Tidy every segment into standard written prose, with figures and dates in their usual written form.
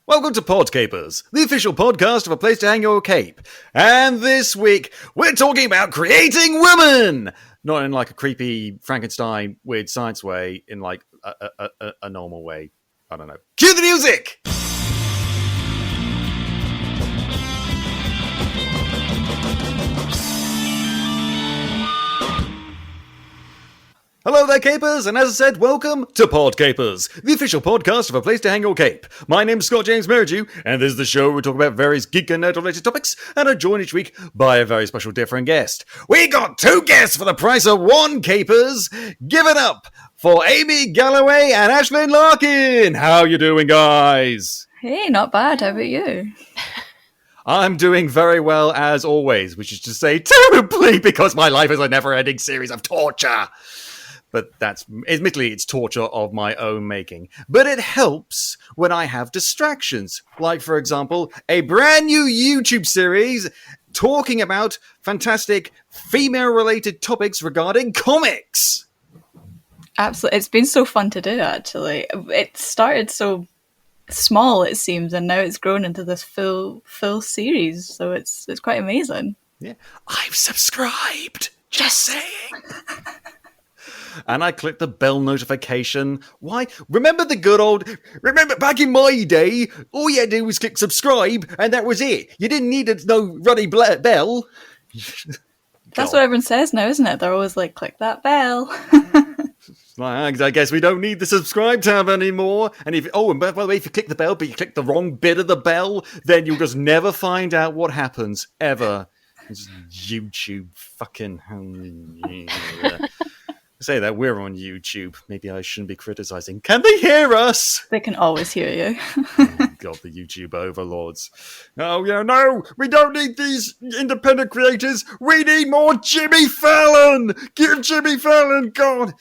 Welcome to Podcapers, the official podcast of a place to hang your cape. And this week, we're talking about creating women! Not in like a creepy Frankenstein weird science way, in like a normal way. I don't know. Cue the music! Hello there, Capers, and as I said, welcome to Podcapers, the official podcast of a place to hang your cape. My name's Scott James Merridew, and this is the show where we talk about various geek and nerd-related topics, and I'm joined each week by a very special different guest. We got two guests for the price of one, Capers! Give it up for Amy Galloway and Ashling Larkin! How you doing, guys? Hey, not bad. How about you? I'm doing very well, as always, which is to say, terribly, because my life is a never-ending series of torture. But that's, admittedly, it's torture of my own making. But it helps when I have distractions. Like, for example, a brand new YouTube series talking about fantastic female-related topics regarding comics. Absolutely. It's been so fun to do, actually. It started so small, it seems, and now it's grown into this full series. So it's quite amazing. Yeah. I've subscribed. Just saying. And I clicked the bell notification. Why? Remember back in my day, all you had to do was click subscribe, and that was it. You didn't need no ruddy bell. That's what everyone says now, isn't it? They're always like, click that bell. I guess we don't need the subscribe tab anymore. And and by the way, if you click the bell, but you click the wrong bit of the bell, then you'll just never find out what happens, ever. It's YouTube fucking... Say that we're on YouTube. Maybe I shouldn't be criticizing. Can they hear us? They can always hear you. Oh, God, the YouTube overlords. Oh, yeah, no, we don't need these independent creators. We need more Jimmy Fallon. Give Jimmy Fallon, God.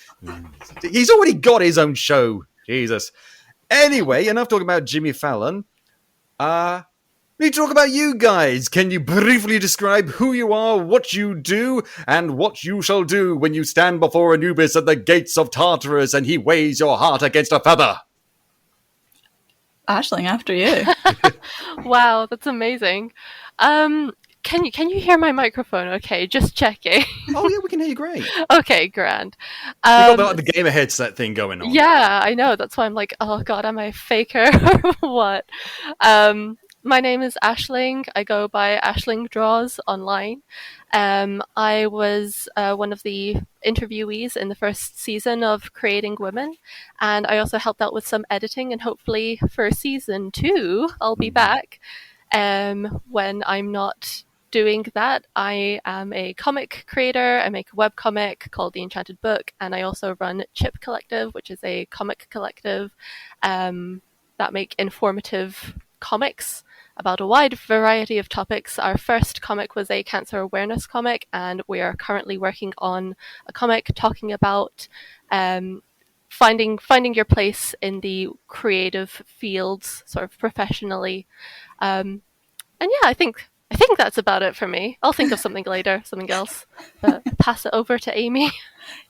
He's already got his own show. Jesus. Anyway, enough talking about Jimmy Fallon. We need to talk about you guys. Can you briefly describe who you are, what you do, and what you shall do when you stand before Anubis at the gates of Tartarus and he weighs your heart against a feather? Ashling, after you. Wow, that's amazing. Can you hear my microphone? Okay, just checking. Oh yeah, we can hear you great. Okay, grand. You got the gamer headset thing going on. Yeah, I know. That's why I'm like, oh God, am I a faker or what? My name is Ashling. I go by Ashling Draws online. I was one of the interviewees in the first season of Creating Women, and I also helped out with some editing, and hopefully for season 2, I'll be back. When I'm not doing that, I am a comic creator. I make a webcomic called The Enchanted Book, and I also run Chip Collective, which is a comic collective that make informative comics about a wide variety of topics. Our first comic was a cancer awareness comic, and we are currently working on a comic talking about finding your place in the creative fields, sort of professionally. And yeah, I think that's about it for me. I'll think of something later, something else. But pass it over to Amy.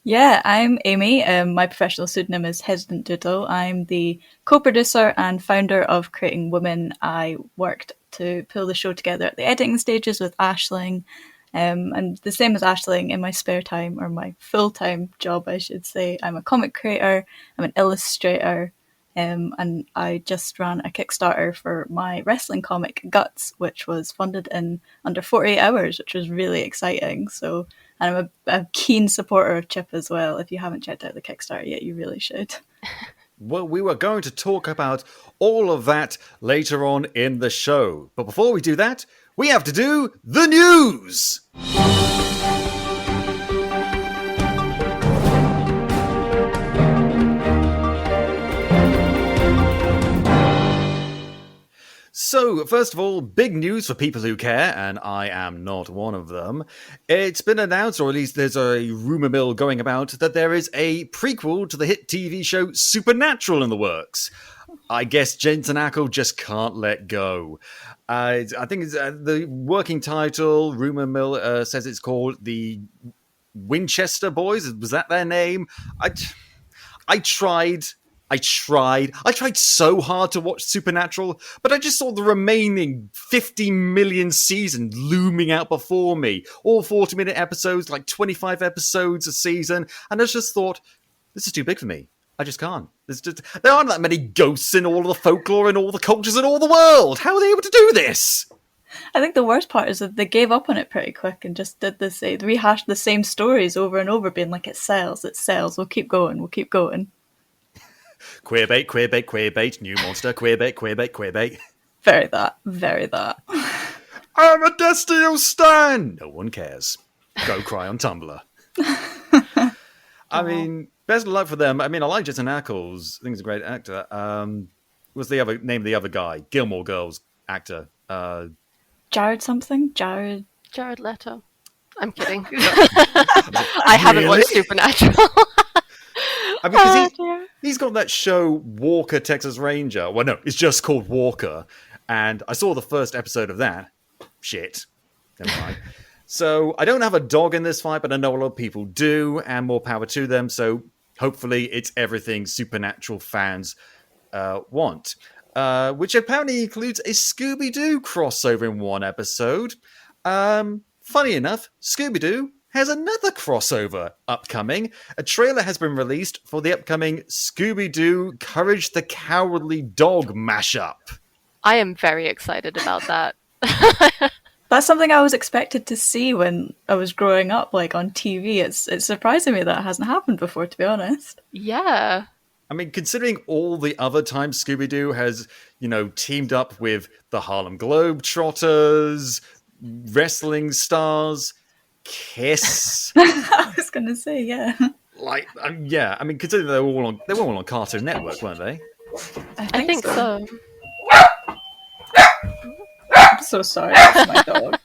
Yeah, I'm Amy. My professional pseudonym is Hesitant Doodle. I'm the co-producer and founder of Creating Women. I worked to pull the show together at the editing stages with Ashling. And the same as Ashling, in my spare time, or my full-time job, I should say, I'm a comic creator, I'm an illustrator, and I just ran a Kickstarter for my wrestling comic, Guts, which was funded in under 48 hours, which was really exciting. So, and I'm a keen supporter of Chip as well. If you haven't checked out the Kickstarter yet, you really should. Well, we were going to talk about all of that later on in the show. But before we do that, we have to do the news! So, first of all, big news for people who care, and I am not one of them. It's been announced, or at least there's a rumor mill going about, that there is a prequel to the hit TV show Supernatural in the works. I guess Jensen Ackles just can't let go. I think it's, the working title, rumor mill, says it's called the Winchester Boys. Was that their name? I tried I tried so hard to watch Supernatural, but I just saw the remaining 50 million season looming out before me. All 40-minute episodes, like 25 episodes a season. And I just thought, this is too big for me. I just can't. There aren't that many ghosts in all of the folklore and all the cultures in all the world. How are they able to do this? I think the worst part is that they gave up on it pretty quick and just did this, they rehashed the same stories over and over, being like, it sells, we'll keep going. Queerbait, queerbait, queerbait, new monster, queerbait, queerbait, queerbait. Very that. I'm a Destiny stan! No one cares. Go cry on Tumblr. I mean, best of luck for them. I mean, I like Jensen Ackles. I think he's a great actor. What's the other name of the other guy? Gilmore Girls actor. Jared something? Jared Leto. I'm kidding. I haven't watched Supernatural. I mean, because he's got that show Walker, Texas Ranger. Well, no, it's just called Walker. And I saw the first episode of that. Shit. Never mind. So I don't have a dog in this fight, but I know a lot of people do, and more power to them. So hopefully it's everything Supernatural fans want. Which apparently includes a Scooby-Doo crossover in one episode. Funny enough, Scooby-Doo has another crossover upcoming. A trailer has been released for the upcoming Scooby-Doo Courage the Cowardly Dog mashup. I am very excited about that. That's something I was expected to see when I was growing up, like on TV. It's surprising me that it hasn't happened before, to be honest. Yeah. I mean, considering all the other times Scooby-Doo has, teamed up with the Harlem Globetrotters, wrestling stars, Kiss. I was going to say, yeah. I mean, considering they were all on Cartoon Network, weren't they? I think so. I'm so sorry, that's my dog.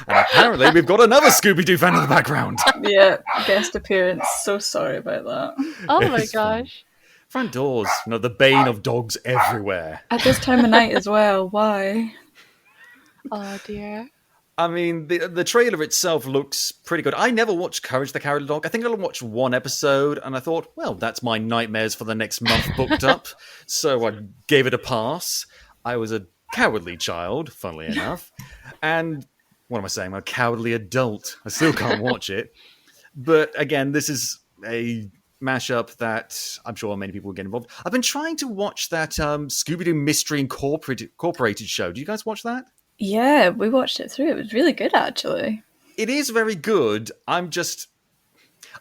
And apparently we've got another Scooby-Doo fan in the background. Yeah, guest appearance. So sorry about that. Oh my gosh. Front doors, the bane of dogs everywhere. At this time of night as well, why? Oh dear. I mean, the trailer itself looks pretty good. I never watched Courage the Cowardly Dog. I think I watched one episode, and I thought, well, that's my nightmares for the next month booked up. So I gave it a pass. I was a cowardly child, funnily enough. And what am I saying? I'm a cowardly adult. I still can't watch it. But again, this is a mashup that I'm sure many people will get involved. I've been trying to watch that Scooby-Doo Mystery Incorporated show. Do you guys watch that? Yeah, we watched it through. It was really good, actually. It is very good. I'm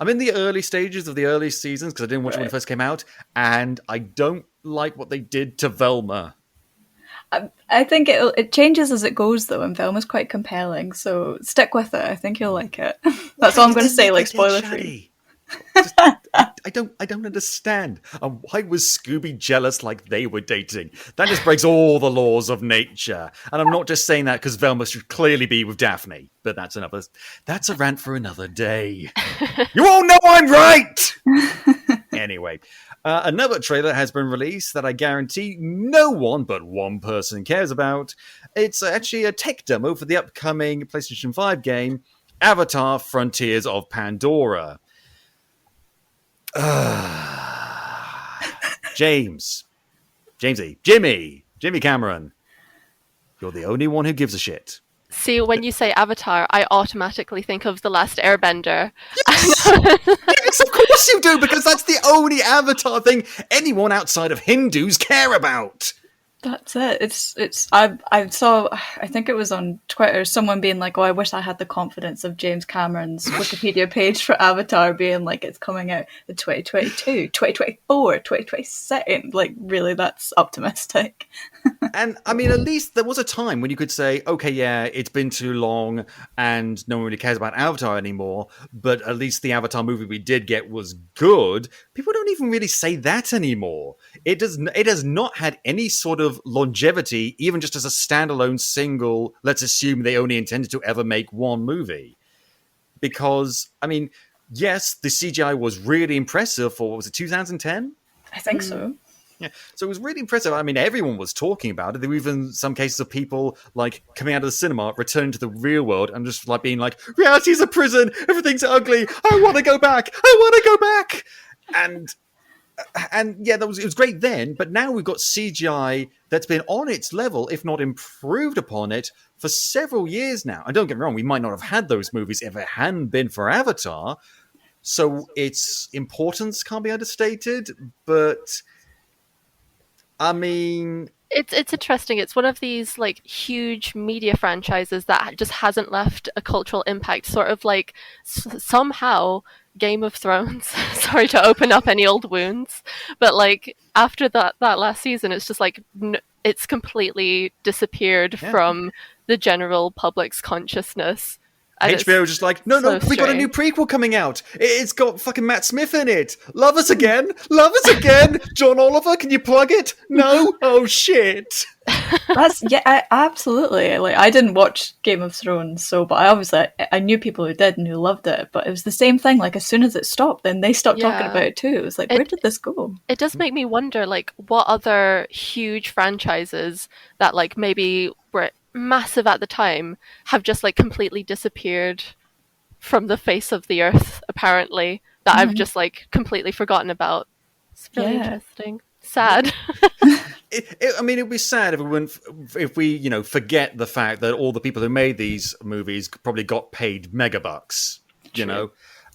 in the early stages of the early seasons because I didn't watch it when it first came out, and I don't like what they did to Velma. I think it changes as it goes, though, and Velma's quite compelling, so stick with it. I think you'll like it. That's all I'm going to say, spoiler-free. I don't understand. Why was Scooby jealous like they were dating? That just breaks all the laws of nature. And I'm not just saying that because Velma should clearly be with Daphne. But that's a rant for another day. You all know I'm right! Anyway, another trailer has been released that I guarantee no one but one person cares about. It's actually a tech demo for the upcoming PlayStation 5 game, Avatar: Frontiers of Pandora. Jimmy Cameron, you're the only one who gives a shit. See, when you say Avatar, I automatically think of The Last Airbender. Yes, of course you do, because that's the only Avatar thing anyone outside of Hindus care about. That's it. I saw, I think it was on Twitter, someone being like, oh, I wish I had the confidence of James Cameron's Wikipedia page for Avatar being like, it's coming out in 2022, 2024, 2027. Like, really, that's optimistic. And, I mean, at least there was a time when you could say, okay, yeah, it's been too long and no one really cares about Avatar anymore, but at least the Avatar movie we did get was good. People don't even really say that anymore. It has not had any sort of longevity, even just as a standalone single. Let's assume they only intended to ever make one movie. Because, I mean, yes, the CGI was really impressive for, what was it, 2010? I think so. Yeah, so it was really impressive. I mean, everyone was talking about it. There were even some cases of people like coming out of the cinema, returning to the real world, and just like being like, "Reality's a prison. Everything's ugly. I want to go back. I want to go back." And And yeah, it was great then, but now we've got CGI that's been on its level, if not improved upon it, for several years now. And don't get me wrong, we might not have had those movies if it hadn't been for Avatar. So its importance can't be understated, but I mean, It's interesting. It's one of these like huge media franchises that just hasn't left a cultural impact. Sort of like somehow Game of Thrones. Sorry to open up any old wounds, but like after that last season, it's just like it's completely disappeared from the general public's consciousness. And HBO was just like, no, we got a new prequel coming out. It's got fucking Matt Smith in it. Love us again. John Oliver, can you plug it? No? Oh, shit. Absolutely. Like, I didn't watch Game of Thrones, but I knew people who did and who loved it. But it was the same thing. Like, as soon as it stopped, then they stopped talking about it too. It was like, where did this go? It does make me wonder, like, what other huge franchises that, like, maybe were massive at the time have just, like, completely disappeared from the face of the earth, apparently, that I've just, like, completely forgotten about. It's really interesting. Sad. I mean, it'd be sad if we forget the fact that all the people who made these movies probably got paid megabucks. You know,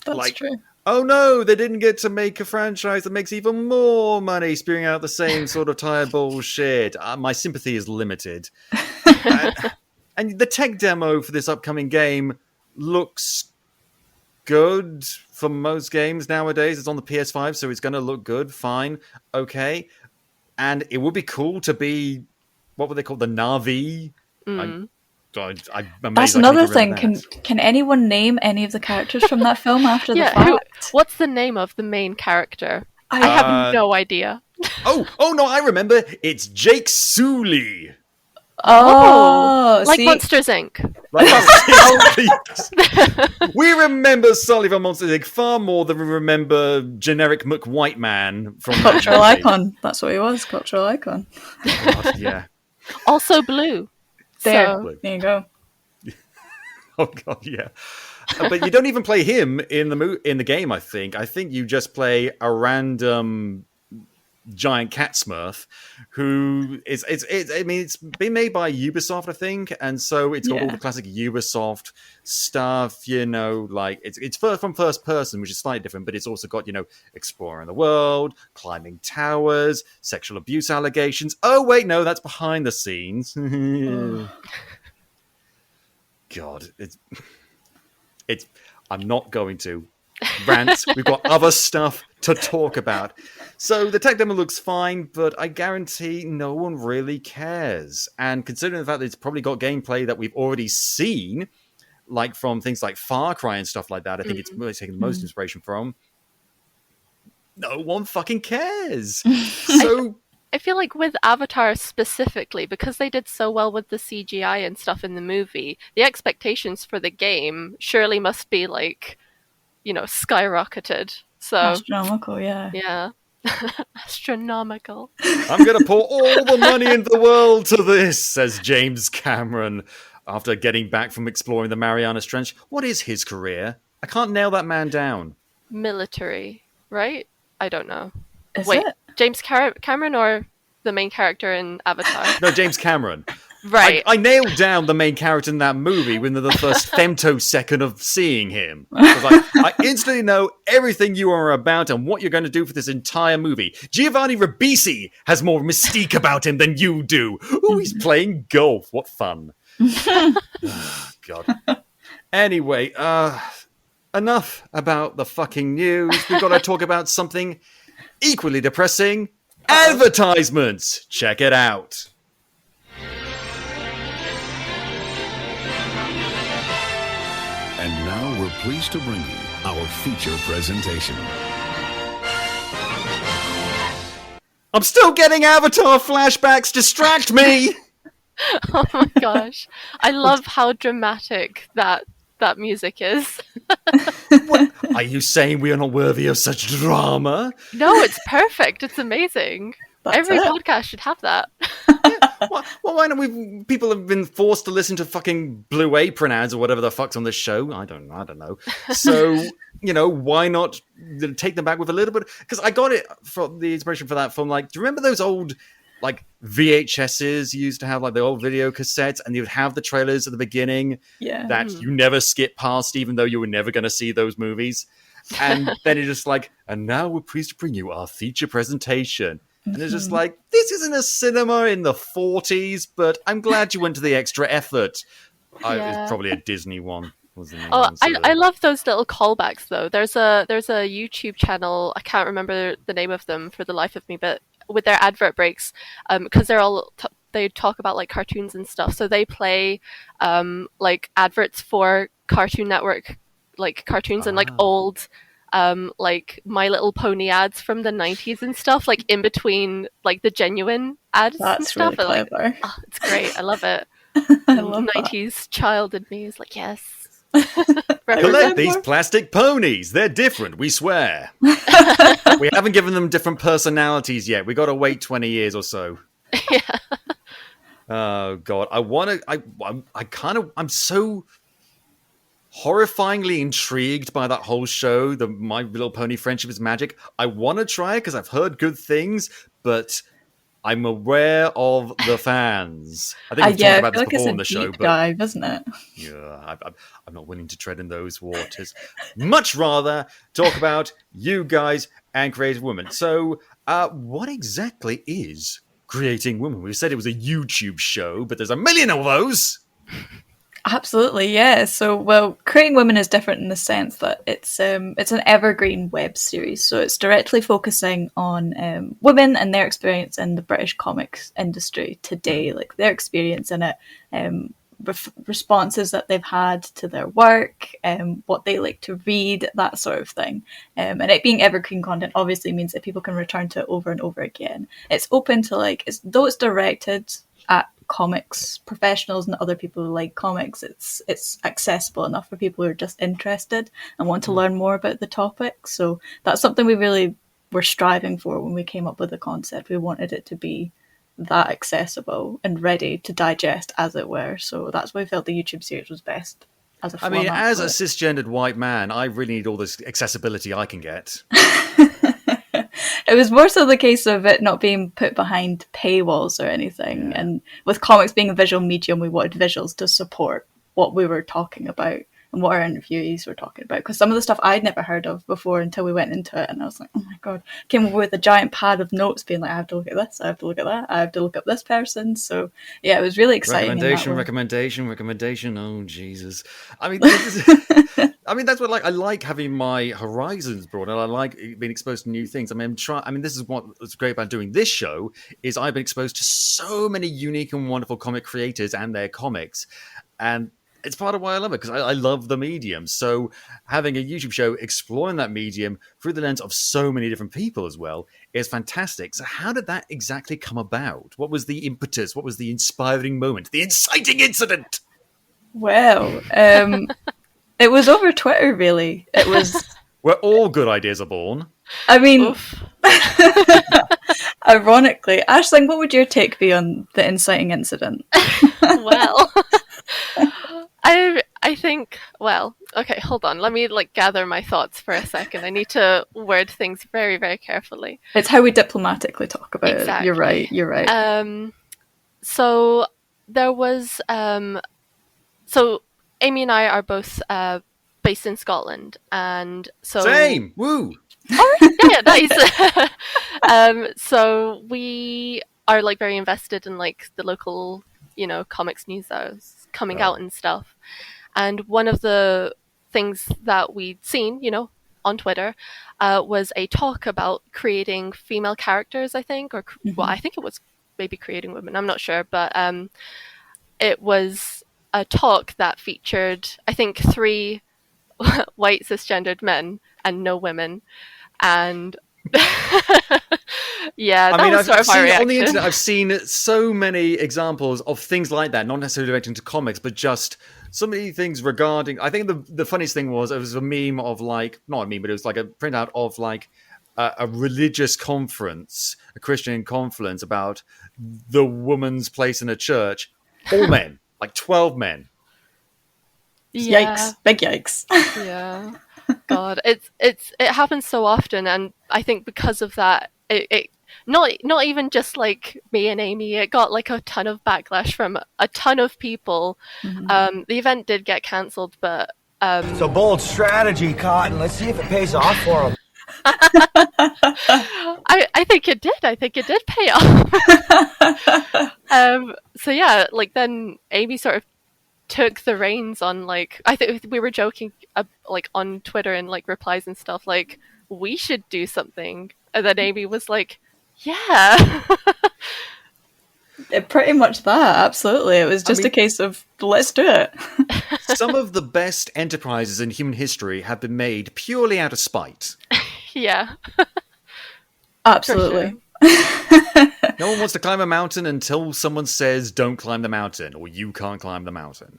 That's true. Oh no, they didn't get to make a franchise that makes even more money, spewing out the same sort of tired bullshit. My sympathy is limited. And the tech demo for this upcoming game looks good for most games nowadays. It's on the PS5, so it's going to look good. Fine. Okay. And it would be cool to be, what were they called? The Na'vi? I'm That's another thing. Can anyone name any of the characters from that film after the fact? What's the name of the main character? I have no idea. oh no, I remember. It's Jake Sully. Oh, like Monsters Inc. We remember Sully from Monsters Inc. far more than we remember generic McWhiteman from Cultural icon. That's what he was, cultural icon. God, yeah. Also blue. There you go. Oh god, yeah. But you don't even play him in the game. I think you just play a random giant cat smurf who is it's been made by Ubisoft, I think, and so it's got all the classic Ubisoft stuff, like it's from first person, which is slightly different, but it's also got exploring the world, climbing towers, sexual abuse allegations. Oh wait, no, that's behind the scenes. God, it's I'm not going to rant. We've got other stuff to talk about. So the tech demo looks fine, but I guarantee no one really cares. And considering the fact that it's probably got gameplay that we've already seen, like from things like Far Cry and stuff like that, I think it's really taken the most inspiration from. No one fucking cares. So I feel like with Avatar specifically, because they did so well with the CGI and stuff in the movie, the expectations for the game surely must be like, skyrocketed. So astronomical, yeah. Yeah. Astronomical. I'm going to pour all the money in the world to this, says James Cameron, after getting back from exploring the Marianas Trench. What is his career? I can't nail that man down. Military, right? I don't know. Wait, James Cameron or the main character in Avatar? No, James Cameron. Right. I nailed down the main character in that movie within the first femtosecond of seeing him. I instantly know everything you are about and what you're going to do for this entire movie. Giovanni Ribisi has more mystique about him than you do. Ooh, he's playing golf. What fun. Oh, God. Anyway, enough about the fucking news. We've got to talk about something equally depressing. Advertisements. Check it out. And now we're pleased to bring you our feature presentation. I'm still getting Avatar flashbacks. Distract me. Oh my gosh. I love how dramatic that music is. What? Are you saying we are not worthy of such drama? No, it's perfect. It's amazing. Every podcast should have that. Well, why not? People have been forced to listen to fucking Blue Apron ads or whatever the fuck's on the show. I don't know. So, why not take them back with a little bit? Because I got it from the inspiration for that from, like, do you remember those old, like, VHSs you used to have, like the old video cassettes, and you would have the trailers at the beginning that you never skip past, even though you were never going to see those movies. And then it's just like, and now we're pleased to bring you our feature presentation. And it's just like, this isn't a cinema in the 40s, but I'm glad you went to the extra effort. It's probably a Disney one. I love those little callbacks, though. There's a YouTube channel, I can't remember the name of them for the life of me, but with their advert breaks, because they're all they talk about like cartoons and stuff, so they play like adverts for Cartoon Network, like cartoons and like old like My Little Pony ads from the 90s and stuff, like in between like the genuine ads and stuff. Really clever. Like, it's great. I love it. I love 90s child in me is like, yes. Collect these plastic ponies. They're different, we swear. We haven't given them different personalities yet. We got to wait 20 years or so. Yeah. Oh God, I'm so horrifyingly intrigued by that whole show. The My Little Pony Friendship is Magic. I want to try it because I've heard good things, but I'm aware of the fans. I think we've talked about this before on the show. But dive, isn't it? Yeah, I'm not willing to tread in those waters. Much rather talk about you guys and Creative Women. So, what exactly is Creating Women? We said it was a YouTube show, but there's a million of those. Absolutely, yeah. So, well, Creating Women is different in the sense that it's an evergreen web series. So it's directly focusing on women and their experience in the British comics industry today, like their experience in it, responses that they've had to their work, what they like to read, that sort of thing. And it being evergreen content obviously means that people can return to it over and over again. It's open to though it's directed at comics professionals and other people who like comics, it's accessible enough for people who are just interested and want to learn more about the topic. So that's something we really were striving for when we came up with the concept. We wanted it to be that accessible and ready to digest, as it were. So that's why we felt the YouTube series was best as a format. I mean, as a cisgendered white man, I really need all this accessibility I can get. It was more so the case of it not being put behind paywalls or anything. Yeah. And with comics being a visual medium, we wanted visuals to support what we were talking about and what our interviewees were talking about. Because some of the stuff I'd never heard of before until we went into it. And I was like, oh my God. Came over with a giant pad of notes being like, I have to look at this, I have to look at that, I have to look up this person. So yeah, it was really exciting. Recommendation. Oh, Jesus. I mean, that's what I like having my horizons broad, and I like being exposed to new things. I mean, this is what's great about doing this show is I've been exposed to so many unique and wonderful comic creators and their comics, and it's part of why I love it, because I love the medium. So having a YouTube show exploring that medium through the lens of so many different people as well is fantastic. So how did that exactly come about? What was the impetus? What was the inspiring moment? The inciting incident? Well, it was over Twitter, really. It was where all good ideas are born. I mean, ironically, Ashling, what would your take be on the inciting incident? Well, I think, well, okay, hold on. Let me gather my thoughts for a second. I need to word things very, very carefully. It's how we diplomatically talk about it. You're right. So there was, so Amy and I are both based in Scotland, and so same. Woo. Oh, yeah, nice. So we are very invested in the local, comics news that was coming out and stuff. And one of the things that we'd seen, on Twitter, was a talk about creating female characters, I think, or well, I think it was maybe creating women. I'm not sure, but it was a talk that featured, I think, 3 white cisgendered men and no women, and yeah, that was sort of my reaction. On the internet, I've seen so many examples of things like that, not necessarily relating to comics, but just so many things regarding. I think the funniest thing was it was a meme of not a meme, but it was a printout of a religious conference, a Christian conference about the woman's place in a church, all men, like 12 men. Yeah. Yikes. Big yikes. Yeah. God, it happens so often, and I think because of that, it not even just like me and Amy, it got like a ton of backlash from a ton of people. The event did get cancelled, but It's a bold strategy, Cotton. Let's see if it pays off for him. I think it did. I think it did pay off. So yeah, like then Amy sort of took the reins on, like, I think we were joking like on Twitter and like replies and stuff, like we should do something, and then Amy was like, yeah. Pretty much that, absolutely. It was just a case of, let's do it. Some of the best enterprises in human history have been made purely out of spite. Yeah. Absolutely. No one wants to climb a mountain until someone says, don't climb the mountain, or you can't climb the mountain.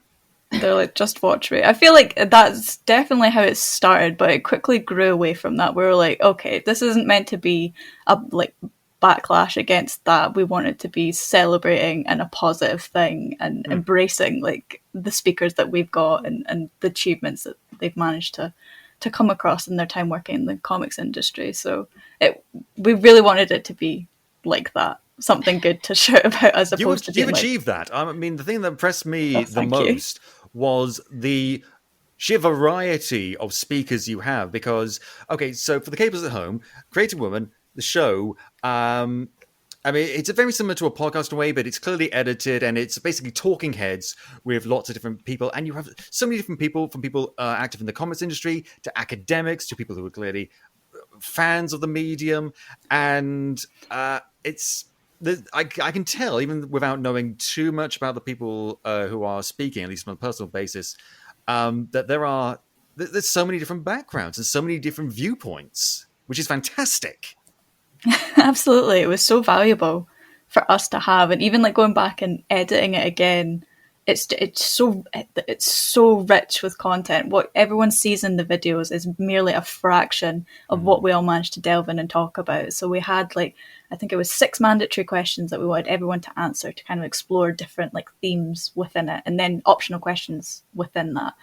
They're like, just watch me. I feel like that's definitely how it started, but it quickly grew away from that. We were like, okay, this isn't meant to be a like backlash against that. We want it to be celebrating and a positive thing and embracing like the speakers that we've got and the achievements that they've managed to come across in their time working in the comics industry. So we really wanted it to be like that. Something good to shout about as opposed to you've achieved that. I mean, the thing that impressed me the most was the sheer variety of speakers you have. Because, okay, so for the Cables at Home, Creative Woman, the show, I mean, it's very similar to a podcast in a way, but it's clearly edited, and it's basically talking heads with lots of different people. And you have so many different people, from people active in the comics industry to academics to people who are clearly fans of the medium. And it's... I can tell, even without knowing too much about the people who are speaking, at least on a personal basis, that there's so many different backgrounds and so many different viewpoints, which is fantastic. Absolutely. It was so valuable for us to have. And even like going back and editing it again, it's so rich with content. What everyone sees in the videos is merely a fraction of what we all managed to delve in and talk about. So we had like, I think it was 6 mandatory questions that we wanted everyone to answer to kind of explore different like themes within it, and then optional questions within that.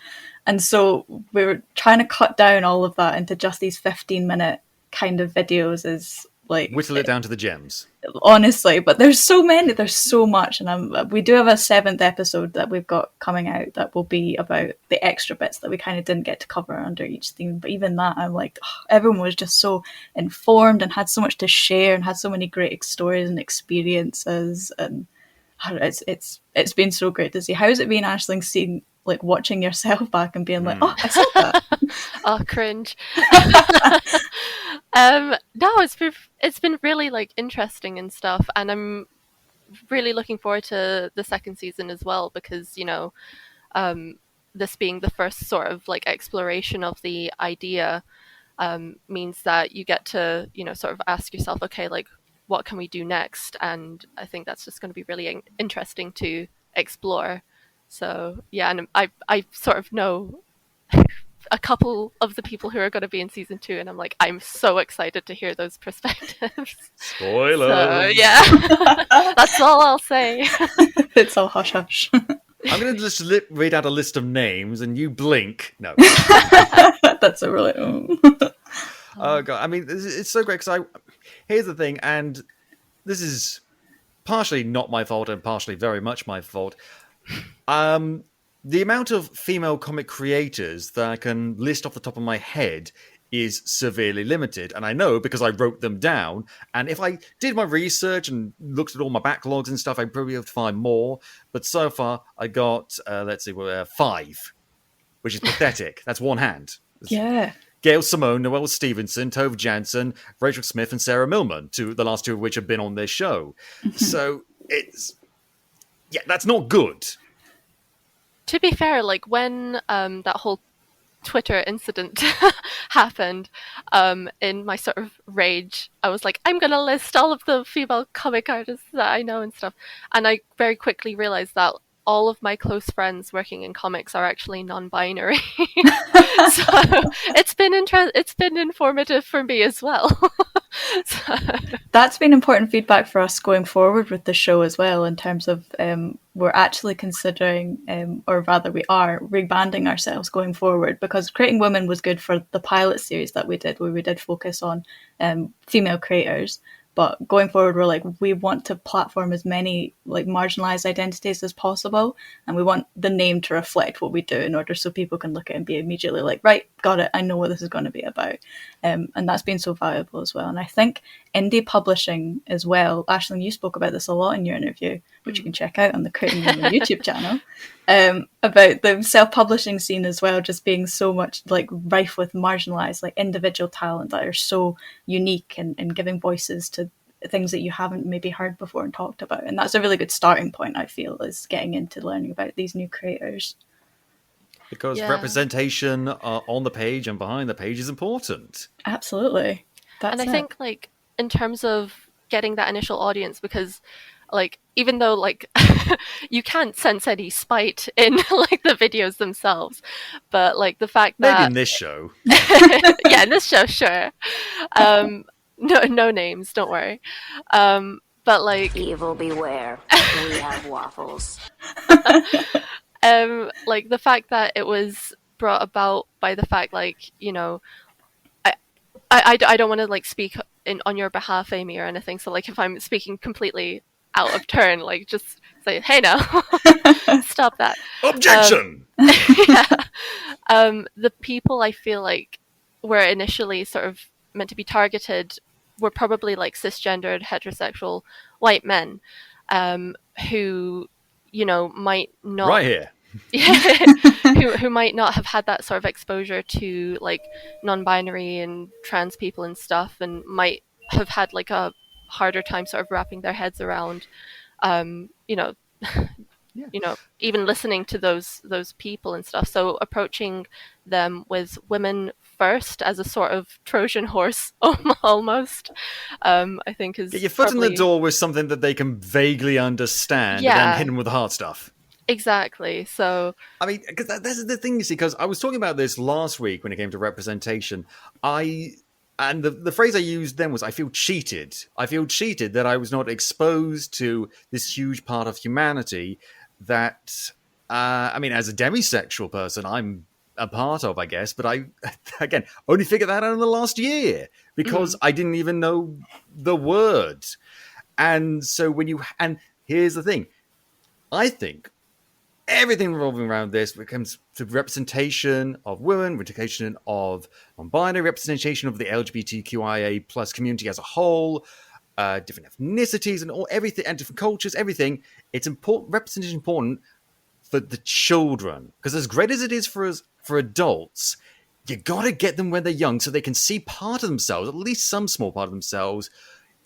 And so we were trying to cut down all of that into just these 15-minute kind of videos, is like whittle it down to the gems. Honestly, but there's so many, there's so much, and we do have a 7th episode that we've got coming out that will be about the extra bits that we kind of didn't get to cover under each theme. But even that, I'm like, everyone was just so informed and had so much to share and had so many great stories and experiences, and it's been so great to see. How's it been, Ashling, seeing like watching yourself back and being like, oh, I said that. Oh, cringe. No, it's been really like interesting and stuff, and I'm really looking forward to the 2nd season as well, because, you know, this being the first sort of like exploration of the idea means that you get to, you know, sort of ask yourself, okay, like what can we do next? And I think that's just going to be really interesting to explore. So yeah, and I sort of know a couple of the people who are going to be in season 2, and I'm like, I'm so excited to hear those perspectives. Spoiler. So, yeah, that's all I'll say. It's all hush hush. I'm going to just read out a list of names, and you blink. No. That's a really... Oh god! I mean, it's so great because here's the thing, and this is partially not my fault and partially very much my fault. The amount of female comic creators that I can list off the top of my head is severely limited. And I know because I wrote them down. And if I did my research and looked at all my backlogs and stuff, I'd probably have to find more. But so far, I got, 5, which is pathetic. That's one hand. Yeah. Gail Simone, Noelle Stevenson, Tove Jansson, Rachel Smith, and Sarah Millman, the last 2 of which have been on this show. So that's not good. To be fair, like when that whole Twitter incident happened, in my sort of rage, I was like, I'm going to list all of the female comic artists that I know and stuff. And I very quickly realized that all of my close friends working in comics are actually non-binary. So it's been informative for me as well. So, That's been important feedback for us going forward with the show as well, in terms of we're actually considering, or rather we are, rebanding ourselves going forward, because Creating Women was good for the pilot series that we did, where we did focus on female creators. But going forward, we're like, we want to platform as many like marginalized identities as possible, and we want the name to reflect what we do, in order so people can look at it and be immediately like, right, got it, I know what this is going to be about. And that's been so valuable as well. And I think indie publishing as well, Ashling, you spoke about this a lot in your interview, which you can check out on the Creating Women YouTube channel, about the self-publishing scene as well, just being so much like rife with marginalized like individual talent that are so unique, and giving voices to things that you haven't maybe heard before and talked about. And that's a really good starting point, I feel, is getting into learning about these new creators. Because Yeah. representation on the page and behind the page is important. Absolutely. and I think like in terms of getting that initial audience, because like even though like you can't sense any spite in like the videos themselves, but like the fact Maybe that in this show. yeah, in this show, sure. No names, don't worry. But like Evil beware. We have waffles. like the fact that it was brought about by the fact, like, you know, I don't want to like speak on your behalf, Amy, or anything. So like if I'm speaking completely out of turn, like just say, hey now, stop that. Objection! The people I feel like were initially sort of meant to be targeted were probably like cisgendered heterosexual white men, who, you know, might not Right here. who might not have had that sort of exposure to like non-binary and trans people and stuff, and might have had like a harder time sort of wrapping their heads around you know you know, even listening to those people and stuff. So approaching them with women first as a sort of Trojan horse almost, I think is Get your foot probably... in the door with something that they can vaguely understand, and Yeah. then hit them with the hard stuff. Exactly. So I mean, because that's the thing, you see, because I was talking about this last week when it came to representation. And the phrase I used then was, I feel cheated. I feel cheated that I was not exposed to this huge part of humanity that, I mean, as a demisexual person, I'm a part of, I guess. But I, again, only figured that out in the last year because I didn't even know the word. And so and here's the thing. I think everything revolving around this, when it comes to representation of women, representation of non-binary, representation of the LGBTQIA plus community as a whole, different ethnicities and everything, and different cultures, everything. It's important. Representation is important for the children, because as great as it is for us, for adults, you got to get them when they're young so they can see part of themselves, at least some small part of themselves,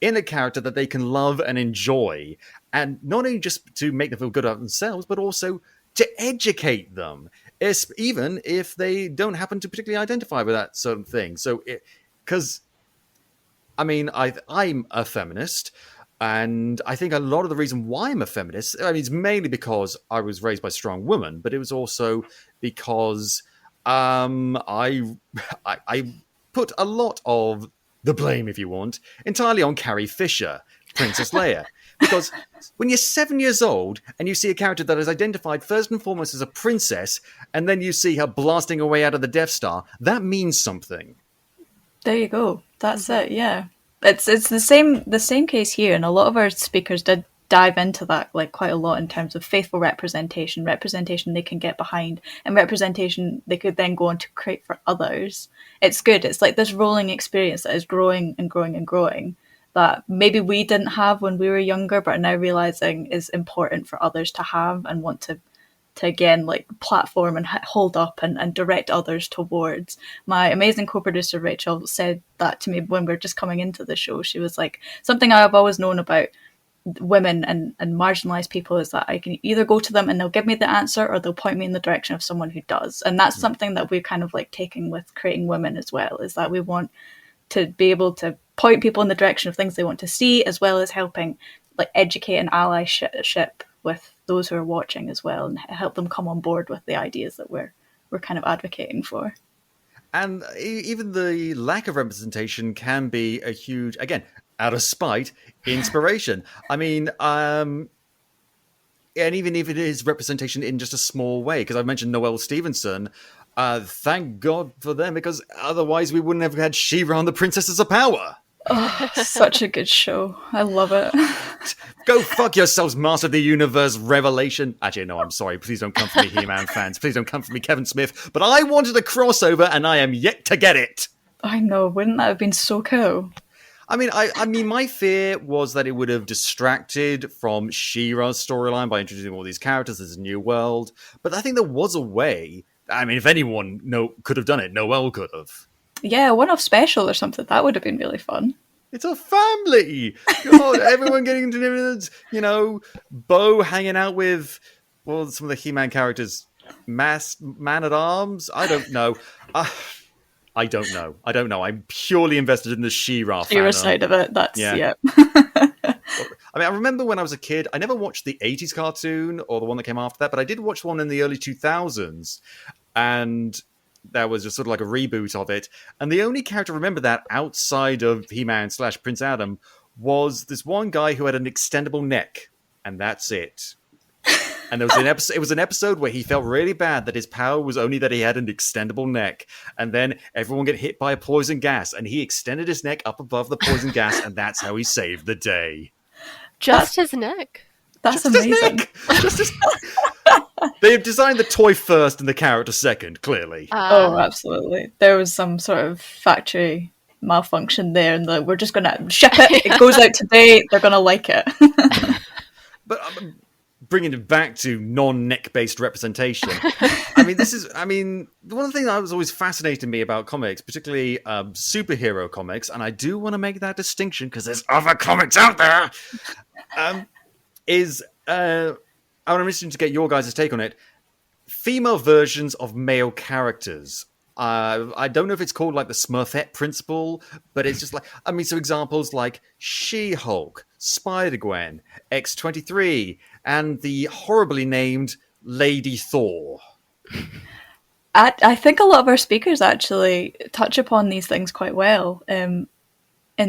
in a character that they can love and enjoy. And not only just to make them feel good about themselves, but also to educate them, even if they don't happen to particularly identify with that sort of thing. So, because, I mean, I'm a feminist, and I think a lot of the reason why I'm a feminist, I mean, it's mainly because I was raised by a strong woman, but it was also because I put a lot of the blame, if you want, entirely on Carrie Fisher, Princess Leia. Because when you're 7 years old and you see a character that is identified first and foremost as a princess, and then you see her blasting away out of the Death Star, that means something. There you go. That's it. Yeah, it's the same case here, and a lot of our speakers did dive into that like quite a lot in terms of faithful representation they can get behind, and representation they could then go on to create for others. It's good. It's like this rolling experience that is growing and growing and growing, that maybe we didn't have when we were younger, but are now realizing is important for others to have, and want to again like platform and hold up and direct others towards. My amazing co-producer Rachel said that to me when we were just coming into the show. She was like, something I've always known about women and marginalized people is that I can either go to them and they'll give me the answer, or they'll point me in the direction of someone who does. And that's something that we're kind of like taking with Creating Women as well, is that we want to be able to point people in the direction of things they want to see, as well as helping like educate and allyship with those who are watching as well, and help them come on board with the ideas that we're kind of advocating for. And even the lack of representation can be a huge, again, out of spite, inspiration. I mean, and even if it is representation in just a small way, because I mentioned Noelle Stevenson, thank God for them, because otherwise we wouldn't have had She-Ra and the Princesses of Power. Oh, such a good show. I love it. Go fuck yourselves, Master of the Universe Revelation. Actually, no, I'm sorry. Please don't come for me, He-Man fans. Please don't come for me, Kevin Smith. But I wanted a crossover, and I am yet to get it. I know. Wouldn't that have been so cool? I mean, my fear was that it would have distracted from She-Ra's storyline by introducing all these characters. There's a new world. But I think there was a way. I mean, if anyone could have done it, Noelle could have. Yeah, a one-off special or something. That would have been really fun. It's a family. God, everyone getting into different, Bo hanging out with, some of the He-Man characters. Man-at-Arms? I don't know. I don't know. I'm purely invested in the She-Ra fandom. Your side of it. That's, yeah. I mean, I remember when I was a kid, I never watched the 80s cartoon or the one that came after that, but I did watch one in the early 2000s. And that was just sort of like a reboot of it. And the only character I remember that outside of He-Man / Prince Adam was this one guy who had an extendable neck. And that's it. And there was it was an episode where he felt really bad that his power was only that he had an extendable neck. And then everyone get hit by a poison gas. And he extended his neck up above the poison gas. And that's how he saved the day. Just his neck. That's Just amazing. Just his They've designed the toy first and the character second, clearly. Oh, absolutely. There was some sort of factory malfunction there, and we're just going to ship it. It goes out today. They're going to like it. But bringing it back to non-neck-based representation, one of the things that was always fascinating me about comics, particularly superhero comics, and I do want to make that distinction because there's other comics out there, I'm interested to get your guys' take on it. Female versions of male characters. I don't know if it's called like the Smurfette principle, but it's just like, so examples like She-Hulk, Spider-Gwen, X-23, and the horribly named Lady Thor. I think a lot of our speakers actually touch upon these things quite well in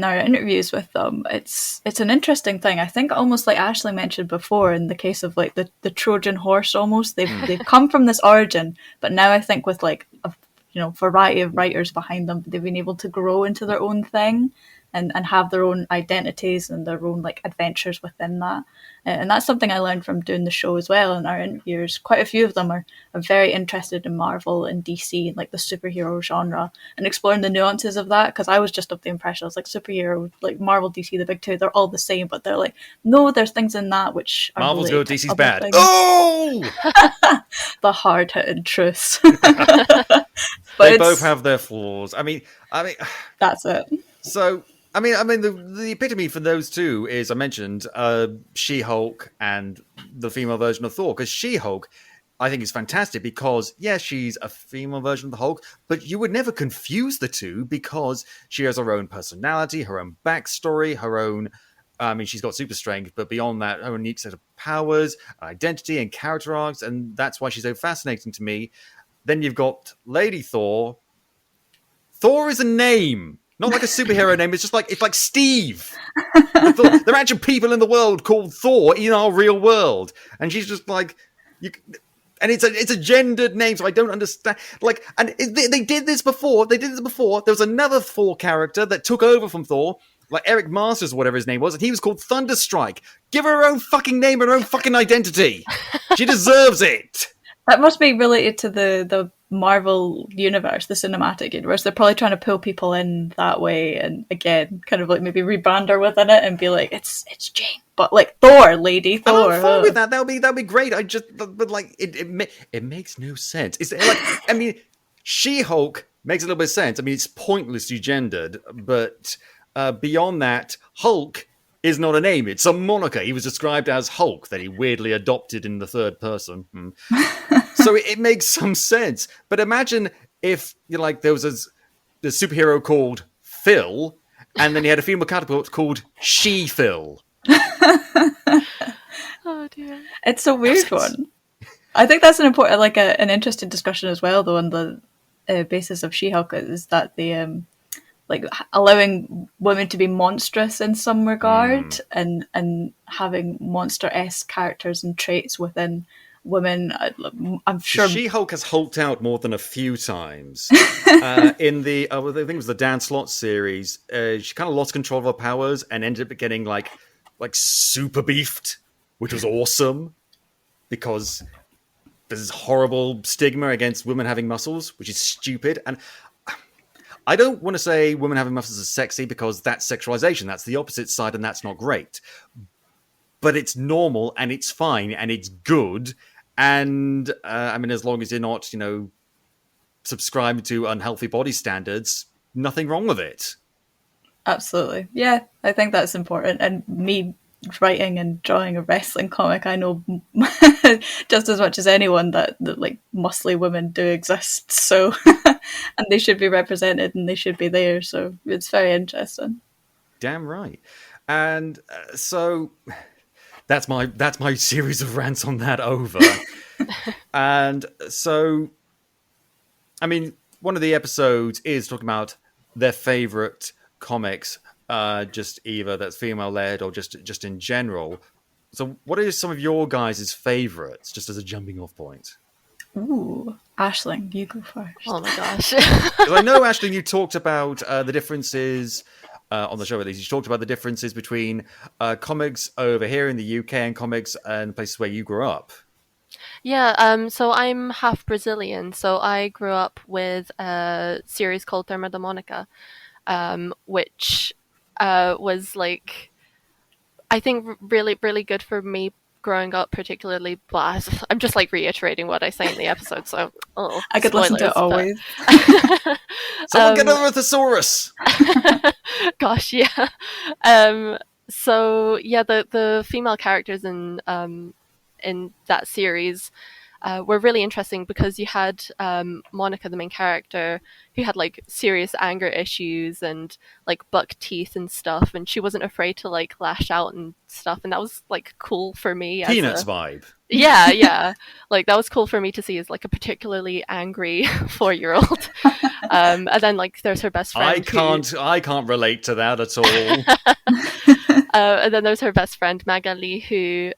our interviews with them. It's an interesting thing. I think almost like Ashling mentioned before, in the case of like the Trojan horse, almost they've come from this origin, but now I think with like a variety of writers behind them, they've been able to grow into their own thing and have their own identities and their own like adventures within that. And that's something I learned from doing the show as well. And our interviewers, quite a few of them are very interested in Marvel and DC and like the superhero genre and exploring the nuances of that. Because I was just of the impression, I was like, superhero, like Marvel, DC, the big two, they're all the same. But they're like, no, there's things in that which are Marvel's good, DC's bad. Things. Oh! The hard-hitting truths. They both have their flaws. I mean, that's it. So, the epitome for those two is, I mentioned, She-Hulk and the female version of Thor. Because She-Hulk, I think, is fantastic because, she's a female version of the Hulk, but you would never confuse the two because she has her own personality, her own backstory, her own... she's got super strength, but beyond that, her unique set of powers, identity, and character arcs, and that's why she's so fascinating to me. Then you've got Lady Thor. Thor is a name. Not like a superhero name. It's like Steve. There are actual people in the world called Thor in our real world, and she's just like and it's a gendered name, so I don't understand. They did this before. There was another Thor character that took over from Thor, like Eric Masters or whatever his name was, and he was called Thunderstrike. Give her own fucking name and her own fucking identity. She deserves it. That must be related to the Marvel universe, the cinematic universe. They're probably trying to pull people in that way, and again, kind of like maybe rebrand her within it and be like, it's Jane, but like Thor, Lady Thor. I'm fine with that. That'll be great. It makes no sense. It's like, She-Hulk makes a little bit of sense. It's pointlessly gendered, but beyond that, Hulk is not a name. It's a moniker. He was described as Hulk that he weirdly adopted in the third person. So it makes some sense. But imagine if there was a superhero called Phil, and then you had a female counterpart called She-Phil. Oh dear. It's a weird one. I think that's an important, an interesting discussion as well, though, in basis of She-Hulk is that the like allowing women to be monstrous in some regard, and having monster-esque characters and traits within women. I'm sure She-Hulk has hulked out more than a few times. In the, I think it was the Dan Slott series, she kind of lost control of her powers and ended up getting like super beefed, which was awesome because there's this horrible stigma against women having muscles, which is stupid. And I don't want to say women having muscles is sexy because that's sexualization. That's the opposite side, and that's not great. But it's normal, and it's fine, and it's good. And I mean, as long as you're not, subscribing to unhealthy body standards, nothing wrong with it. Absolutely. Yeah, I think that's important. And me writing and drawing a wrestling comic, I know just as much as anyone that like muscly women do exist. So, and they should be represented and they should be there. So it's very interesting. Damn right. And so that's my series of rants on that over. And so, I mean, one of the episodes is talking about their favorite comics, just either that's female-led or just in general. So what are some of your guys' favorites, just as a jumping-off point? Ooh, Ashling, you go first. Oh my gosh. Because I know, Ashling, you talked about the differences, on the show at least, you talked about the differences between comics over here in the UK and comics in places where you grew up. Yeah, so I'm half Brazilian, so I grew up with a series called Turma da Mônica, which was like, I think really, really good for me growing up, particularly, but I'm just like reiterating what I say in the episode, so I could listen to it always. Someone get over the thesaurus! Gosh, yeah. So yeah, the female characters in that series were really interesting because you had Monica, the main character, who had like serious anger issues and like buck teeth and stuff, and she wasn't afraid to like lash out and stuff, and that was like cool for me. Peanuts vibe. Yeah. Like that was cool for me to see as like a particularly angry 4-year-old. And then like there's her best friend. I can't relate to that at all. And then there's her best friend Magali, who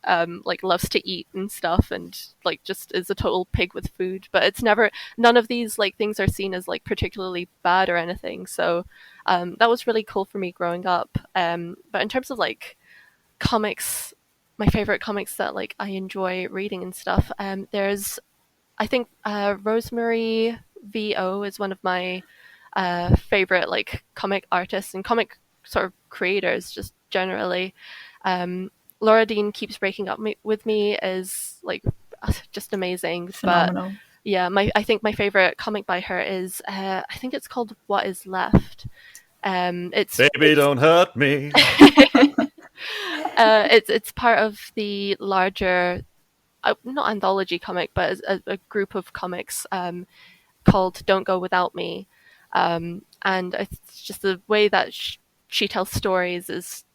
like loves to eat and stuff, and like just is a total pig with food. But it's never, none of these like things are seen as like particularly bad or anything. So that was really cool for me growing up. But in terms of like comics, my favorite comics that like I enjoy reading and stuff, there's, I think Rosemary VO is one of my favorite like comic artists and comic sort of creators just generally. Laura Dean Keeps Breaking Up with Me is like just amazing. Phenomenal. But yeah, I think my favorite comic by her is I think it's called What Is Left. It's Baby, don't hurt me. It's part of the larger, not anthology comic, but a group of comics called Don't Go Without Me. And it's just the way that she tells stories is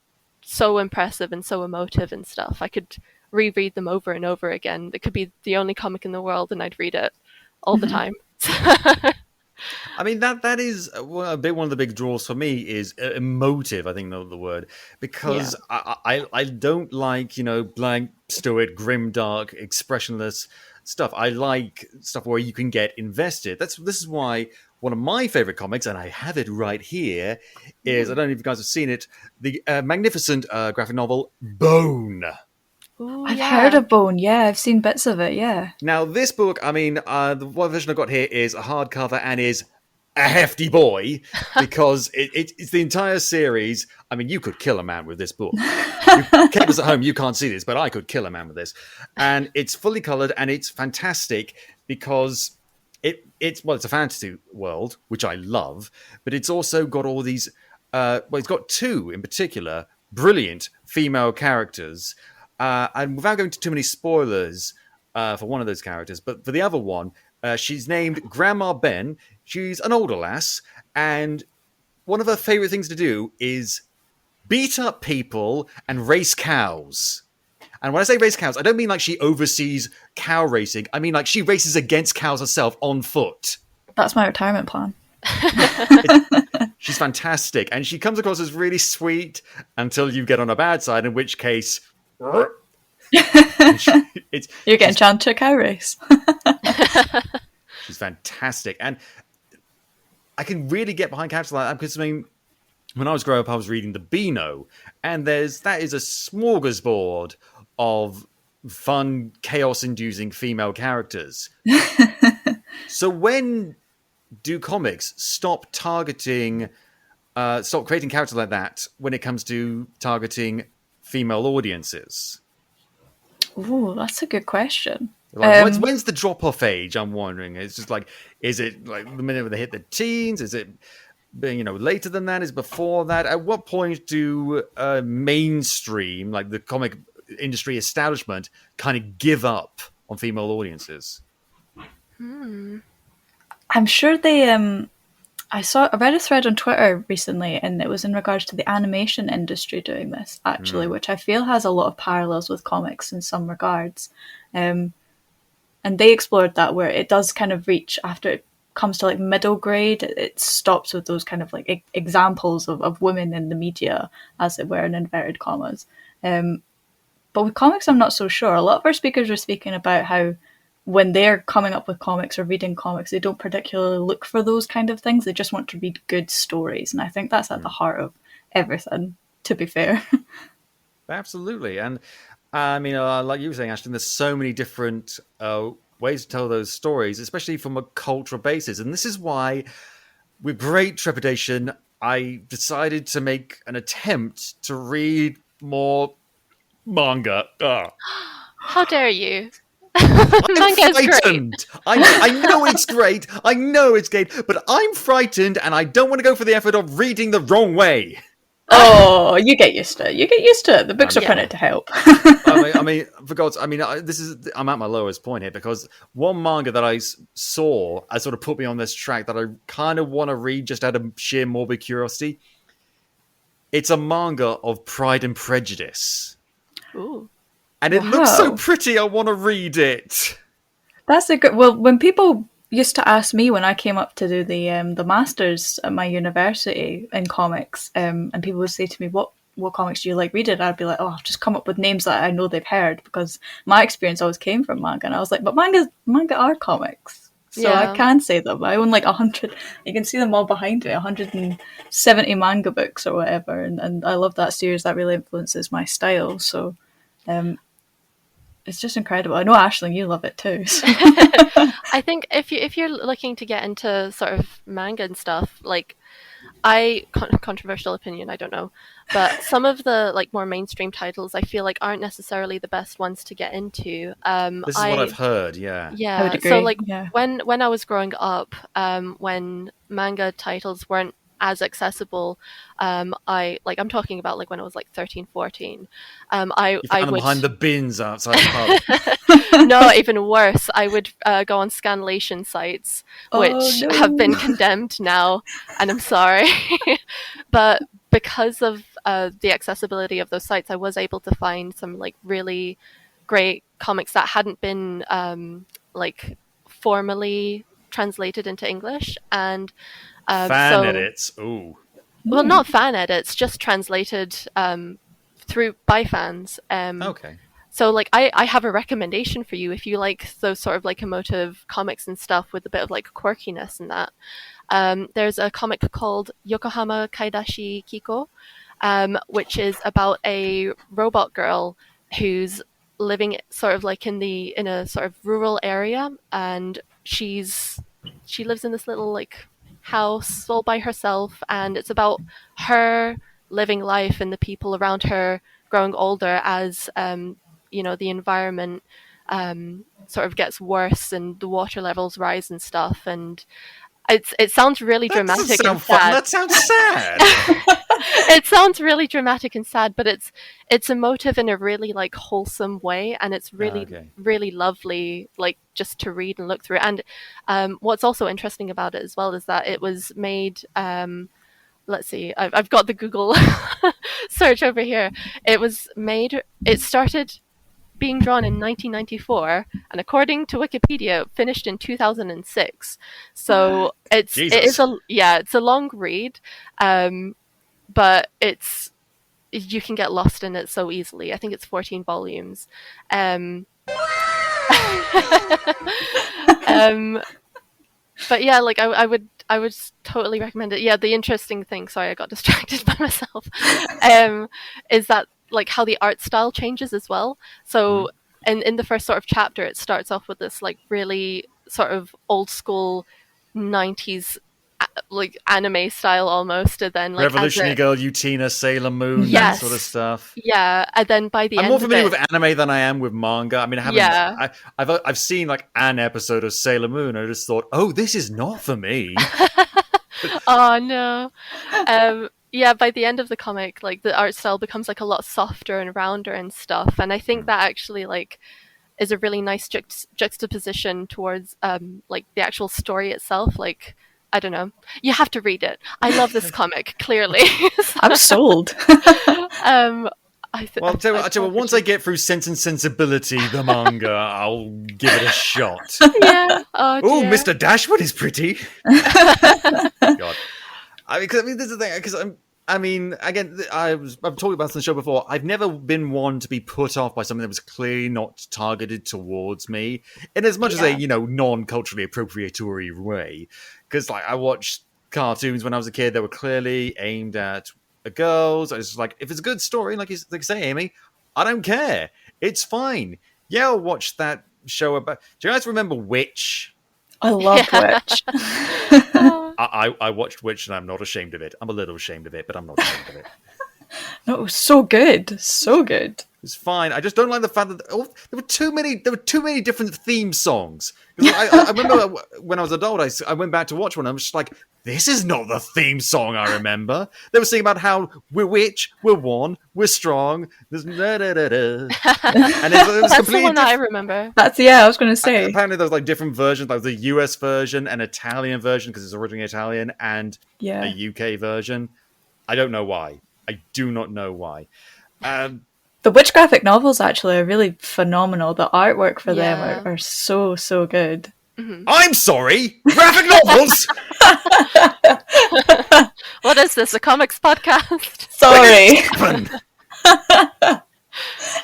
so impressive and so emotive and stuff. I could reread them over and over again. It could be the only comic in the world and I'd read it all the time. I mean, that is one of the big draws for me is emotive, I think the word, because yeah. I don't like, blank, stoic, grim, dark, expressionless stuff. I like stuff where you can get invested. This is why one of my favorite comics, and I have it right here, is, I don't know if you guys have seen it, the magnificent graphic novel Bone. Ooh, I've heard of Bone, yeah. I've seen bits of it, yeah. Now, this book, I mean, the one version I've got here is a hardcover and is a hefty boy, because it's the entire series. I mean, you could kill a man with this book. Keepers at home, you can't see this, but I could kill a man with this. And it's fully coloured, and it's fantastic, because it's a fantasy world, which I love, but it's also got all these, it's got two, in particular, brilliant female characters. And without going into too many spoilers for one of those characters, but for the other one, she's named Grandma Ben. She's an older lass, and one of her favourite things to do is beat up people and race cows. And when I say race cows, I don't mean like she oversees cow racing. I mean like she races against cows herself on foot. That's my retirement plan. She's fantastic, and she comes across as really sweet until you get on her bad side, in which case You're getting chance to a cow race. She's fantastic, and I can really get behind characters like that because, I mean, when I was growing up, I was reading the Beano, and that is a smorgasbord of fun, chaos-inducing female characters. So when do comics stop creating characters like that when it comes to targeting female audiences? Oh, that's a good question. Like, when's the drop-off age? I'm wondering. It's just like, is it like the minute they hit the teens? Is it, later than that? Is it before that? At what point do mainstream, like the comic industry establishment, kind of give up on female audiences? I'm sure they. I read a thread on Twitter recently, and it was in regards to the animation industry doing this, actually, which I feel has a lot of parallels with comics in some regards. And they explored that, where it does kind of reach, after it comes to like middle grade, it stops with those kind of like examples of women in the media, as it were, in inverted commas. But with comics, I'm not so sure. A lot of our speakers were speaking about how when they're coming up with comics or reading comics, they don't particularly look for those kind of things. They just want to read good stories. And I think that's at the heart of everything, to be fair. Absolutely. And I mean, like you were saying, Ashton, there's so many different ways to tell those stories, especially from a cultural basis. And this is why, with great trepidation, I decided to make an attempt to read more manga. How dare you? I'm frightened. I know it's great. I know it's great, but I'm frightened, and I don't want to go for the effort of reading the wrong way. Oh, you get used to it. You get used to it. The books are printed to help. I mean, for God's, I'm at my lowest point here because one manga that I saw, I sort of put me on this track that I kind of want to read just out of sheer morbid curiosity. It's a manga of Pride and Prejudice. Ooh. And it looks so pretty, I want to read it. That's a good... Well, when people used to ask me when I came up to do the masters at my university in comics, and people would say to me, what comics do you like reading? I'd be like, I've just come up with names that I know they've heard, because my experience always came from manga. And I was like, but manga are comics. So I can say them. I own like 100, you can see them all behind me, 170 manga books or whatever. And I love that series. That really influences my style. So it's just incredible. I know, Ashling, you love it too. So. I think if you're looking to get into sort of manga and stuff, like controversial opinion, I don't know, but some of the like more mainstream titles I feel like aren't necessarily the best ones to get into. This is what I've heard. Yeah. I would agree. So like when I was growing up, when manga titles weren't as accessible, I'm talking about like when I was like 13, 14. I would behind the bins outside the pub. No, even worse. I would go on Scanlation sites, which have been condemned now, and I'm sorry. But because of the accessibility of those sites, I was able to find some like really great comics that hadn't been like formally translated into English, and fan edits. Ooh. Well, not fan edits, just translated by fans. Okay. So, like, I have a recommendation for you if you like those sort of like emotive comics and stuff with a bit of like quirkiness and that. There's a comic called Yokohama Kaidashi Kiko, which is about a robot girl who's living sort of like in a sort of rural area, and she lives in this little like house all by herself, and it's about her living life and the people around her growing older as the environment sort of gets worse and the water levels rise and stuff, and it sounds really dramatic and sad. That sounds sad. It sounds really dramatic and sad, but it's emotive in a really like wholesome way, and it's really really lovely, like just to read and look through. And what's also interesting about it as well is that it was made. Let's see, I've got the Google search over here. It started being drawn in 1994, and according to Wikipedia, it finished in 2006. So it's a long read, but you can get lost in it so easily. I think it's 14 volumes. But yeah, like I would totally recommend it. Yeah, the interesting thing, sorry, I got distracted by myself, is that like how the art style changes as well. So in the first sort of chapter, it starts off with this like really sort of old school 90s like anime style almost, and then like Revolutionary Girl, Utena, Sailor Moon, that sort of stuff. Yeah, and then by the end, I'm more familiar with anime than I am with manga. I mean, I've seen like an episode of Sailor Moon. I just thought, oh, this is not for me. Oh no. Yeah, by the end of the comic, like the art style becomes like a lot softer and rounder and stuff, and I think that actually like is a really nice juxtaposition towards like the actual story itself. Like, I don't know. You have to read it. I love this comic, clearly. I'm sold. Once I get through Sense and Sensibility, the manga, I'll give it a shot. Yeah. Oh, Mr. Dashwood is pretty. God. I mean, this is the thing, because I've talked about this on the show before. I've never been one to be put off by something that was clearly not targeted towards me, in as much as a non-culturally appropriatory way. Because like I watched cartoons when I was a kid that were clearly aimed at girls. I was just like, if it's a good story, like you say, Amy, I don't care. It's fine. Yeah, I'll watch that show about. Do you guys remember Witch? I love Witch. I watched Witch and I'm not ashamed of it. I'm a little ashamed of it, but I'm not ashamed of it. No, it was so good. So good. It's fine. I just don't like the fact that there were too many different theme songs. I remember when I was an adult, I went back to watch one. I was just like, this is not the theme song I remember. They were singing about how we're witch, we're one, we're strong. There's and it was that's completely the one that I remember. I was going to say. Apparently, there was like different versions, like the US version, an Italian version because it's originally Italian, and a UK version. I don't know why. I do not know why. The Witch graphic novels actually are really phenomenal. The artwork for them are so, so good. Mm-hmm. I'm sorry! Graphic novels! What is this, a comics podcast? Sorry.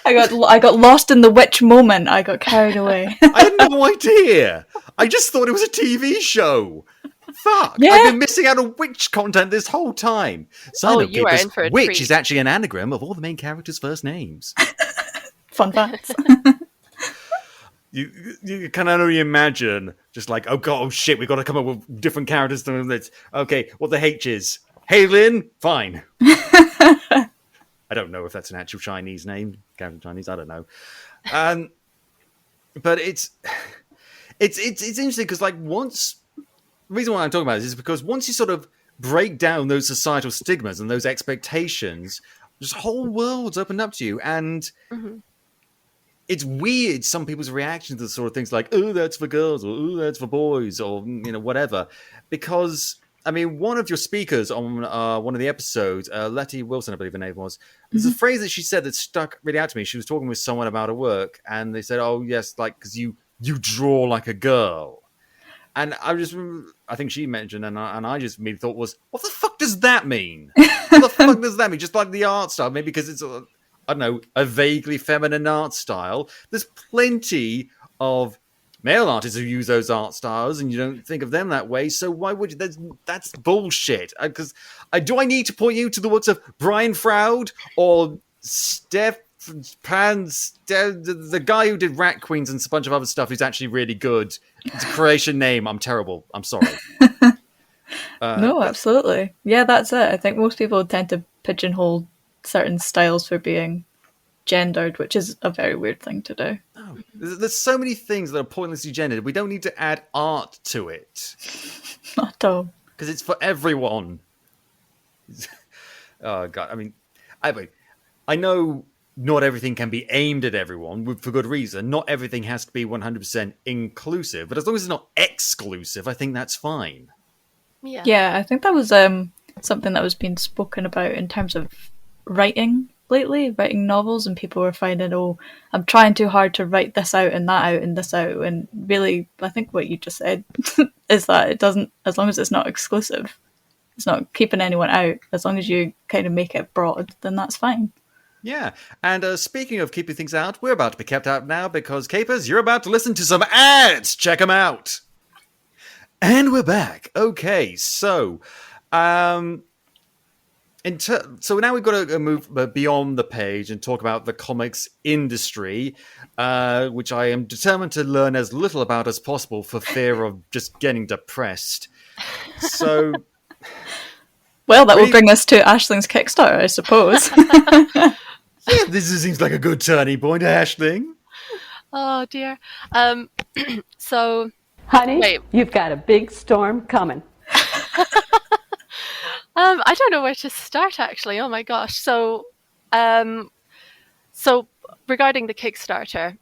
I got lost in the witch moment. I got carried away. I had no idea. I just thought it was a TV show. Fuck! Yeah. I've been missing out on witch content this whole time. You are in for a witch treat. is actually an anagram of all the main characters' first names. Fun facts. You can only imagine, just like, oh shit, we've got to come up with different characters. Okay, what the H is? Hey Lin, fine. I don't know if that's an actual Chinese name. Character Chinese, I don't know. But it's interesting because like the reason why I'm talking about this is because once you sort of break down those societal stigmas and those expectations, this whole world's opened up to you. And it's weird, some people's reactions to sort of things like, oh, that's for girls, or oh, that's for boys, or, whatever. Because, I mean, one of your speakers on one of the episodes, Letty Wilson, I believe her name was, there's a phrase that she said that stuck really out to me. She was talking with someone about her work, and they said, oh, yes, like, because you draw like a girl. And I think she mentioned, and I just immediately thought was, what the fuck does that mean? What the fuck does that mean? Just like the art style, maybe because it's, I don't know, a vaguely feminine art style. There's plenty of male artists who use those art styles, and you don't think of them that way. So why would you? That's bullshit. Because do I need to point you to the works of Brian Froud or the guy who did Rat Queens and a bunch of other stuff who's actually really good? It's a creation name. I'm terrible. I'm sorry. No, absolutely. Yeah, that's it. I think most people tend to pigeonhole certain styles for being gendered, which is a very weird thing to do. No, there's so many things that are pointlessly gendered. We don't need to add art to it. Not at all. Because it's for everyone. Oh, God. I mean, I know not everything can be aimed at everyone for good reason. Not everything has to be 100% inclusive. But as long as it's not exclusive, I think that's fine. Yeah, I think that was something that was being spoken about in terms of writing lately, writing novels, and people were finding, oh, I'm trying too hard to write this out and that out and this out. And really, I think what you just said is that it doesn't, as long as it's not exclusive, it's not keeping anyone out, as long as you kind of make it broad, then that's fine. Yeah, and speaking of keeping things out, we're about to be kept out now because, Capers, you're about to listen to some ads! Check them out! And we're back. Okay, so... so now we've got to move beyond the page and talk about the comics industry, which I am determined to learn as little about as possible for fear of just getting depressed. So... Well, that will bring us to Ashling's Kickstarter, I suppose. Yeah, this seems like a good turning point, Ashling. Oh dear. So, Honey, wait. you've got a big storm coming. I don't know where to start actually. Oh my gosh. So regarding the Kickstarter,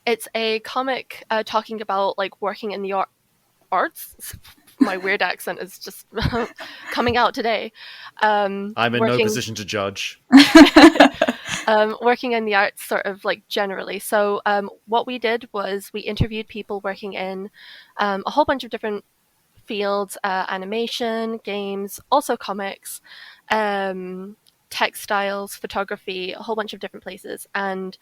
it's a comic talking about like working in the arts. My weird accent is just coming out today. I'm in no position to judge. Working in the arts sort of like generally. So what we did was we interviewed people working in a whole bunch of different fields, animation, games, also comics, textiles, photography, a whole bunch of different places. And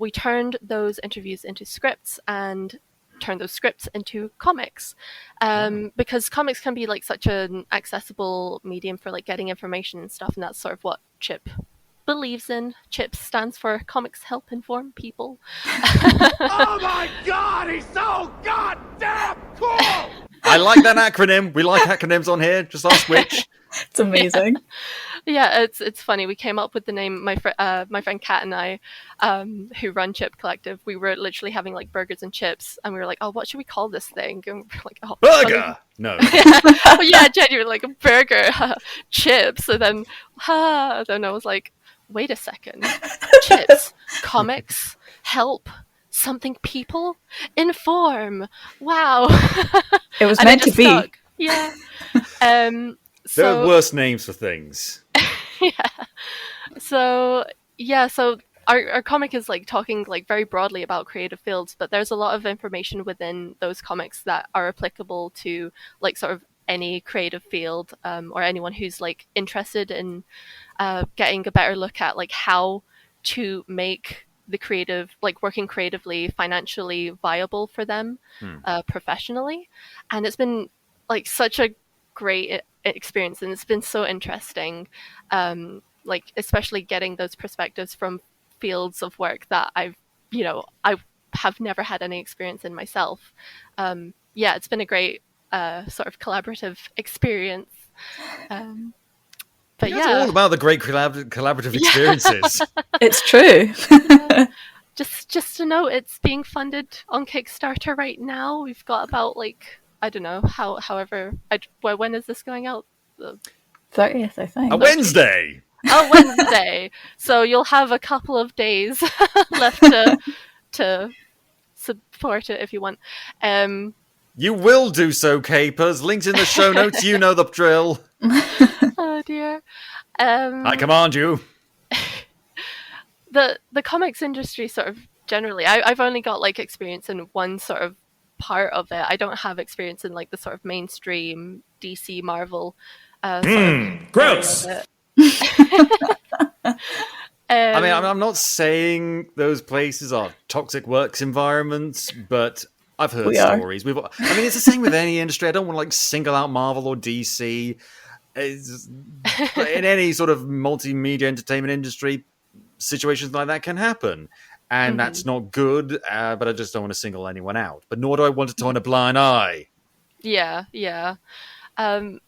we turned those interviews into scripts and turn those scripts into comics, because comics can be like such an accessible medium for like getting information and stuff, and that's sort of what Chip believes in. Chip stands for Comics Help Inform People. Oh my god, he's so goddamn cool! I like that acronym. We like acronyms on here. Just ask which. It's amazing. Yeah, it's funny. We came up with the name. My friend Kat and I, who run Chip Collective, we were literally having like burgers and chips, and we were like, "Oh, what should we call this thing?" And we were like, "Oh, burger." No. Well, yeah, genuinely like a burger, chips. And then I was like, "Wait a second, chips, comics, help." Something people inform. Wow. It was meant to be. Stuck. Yeah. There are worse names for things. So our comic is like talking like very broadly about creative fields, but there's a lot of information within those comics that are applicable to like sort of any creative field, or anyone who's like interested in getting a better look at like how to make the creative, like working creatively, financially viable for them professionally. And it's been like such a great experience, and it's been so interesting, like especially getting those perspectives from fields of work that I have never had any experience in myself. It's been a great sort of collaborative experience. But it's all about the great collaborative experiences. It's true. Just to note, it's being funded on Kickstarter right now. We've got about like, I don't know when is this going out? The 30th, I think. A Wednesday. A Wednesday. So you'll have a couple of days left to support it if you want. You will do so, Capers. Links in the show notes. You know the drill. Oh dear. I command you. The comics industry sort of generally, I've only got like experience in one sort of part of it. I don't have experience in like the sort of mainstream DC Marvel. Gross. I mean, I'm not saying those places are toxic works environments, but I've heard stories. I mean, it's the same with any industry. I don't want to like single out Marvel or DC. In any sort of multimedia entertainment industry, situations like that can happen. And that's not good, but I just don't want to single anyone out. But nor do I want to turn a blind eye. Yeah. But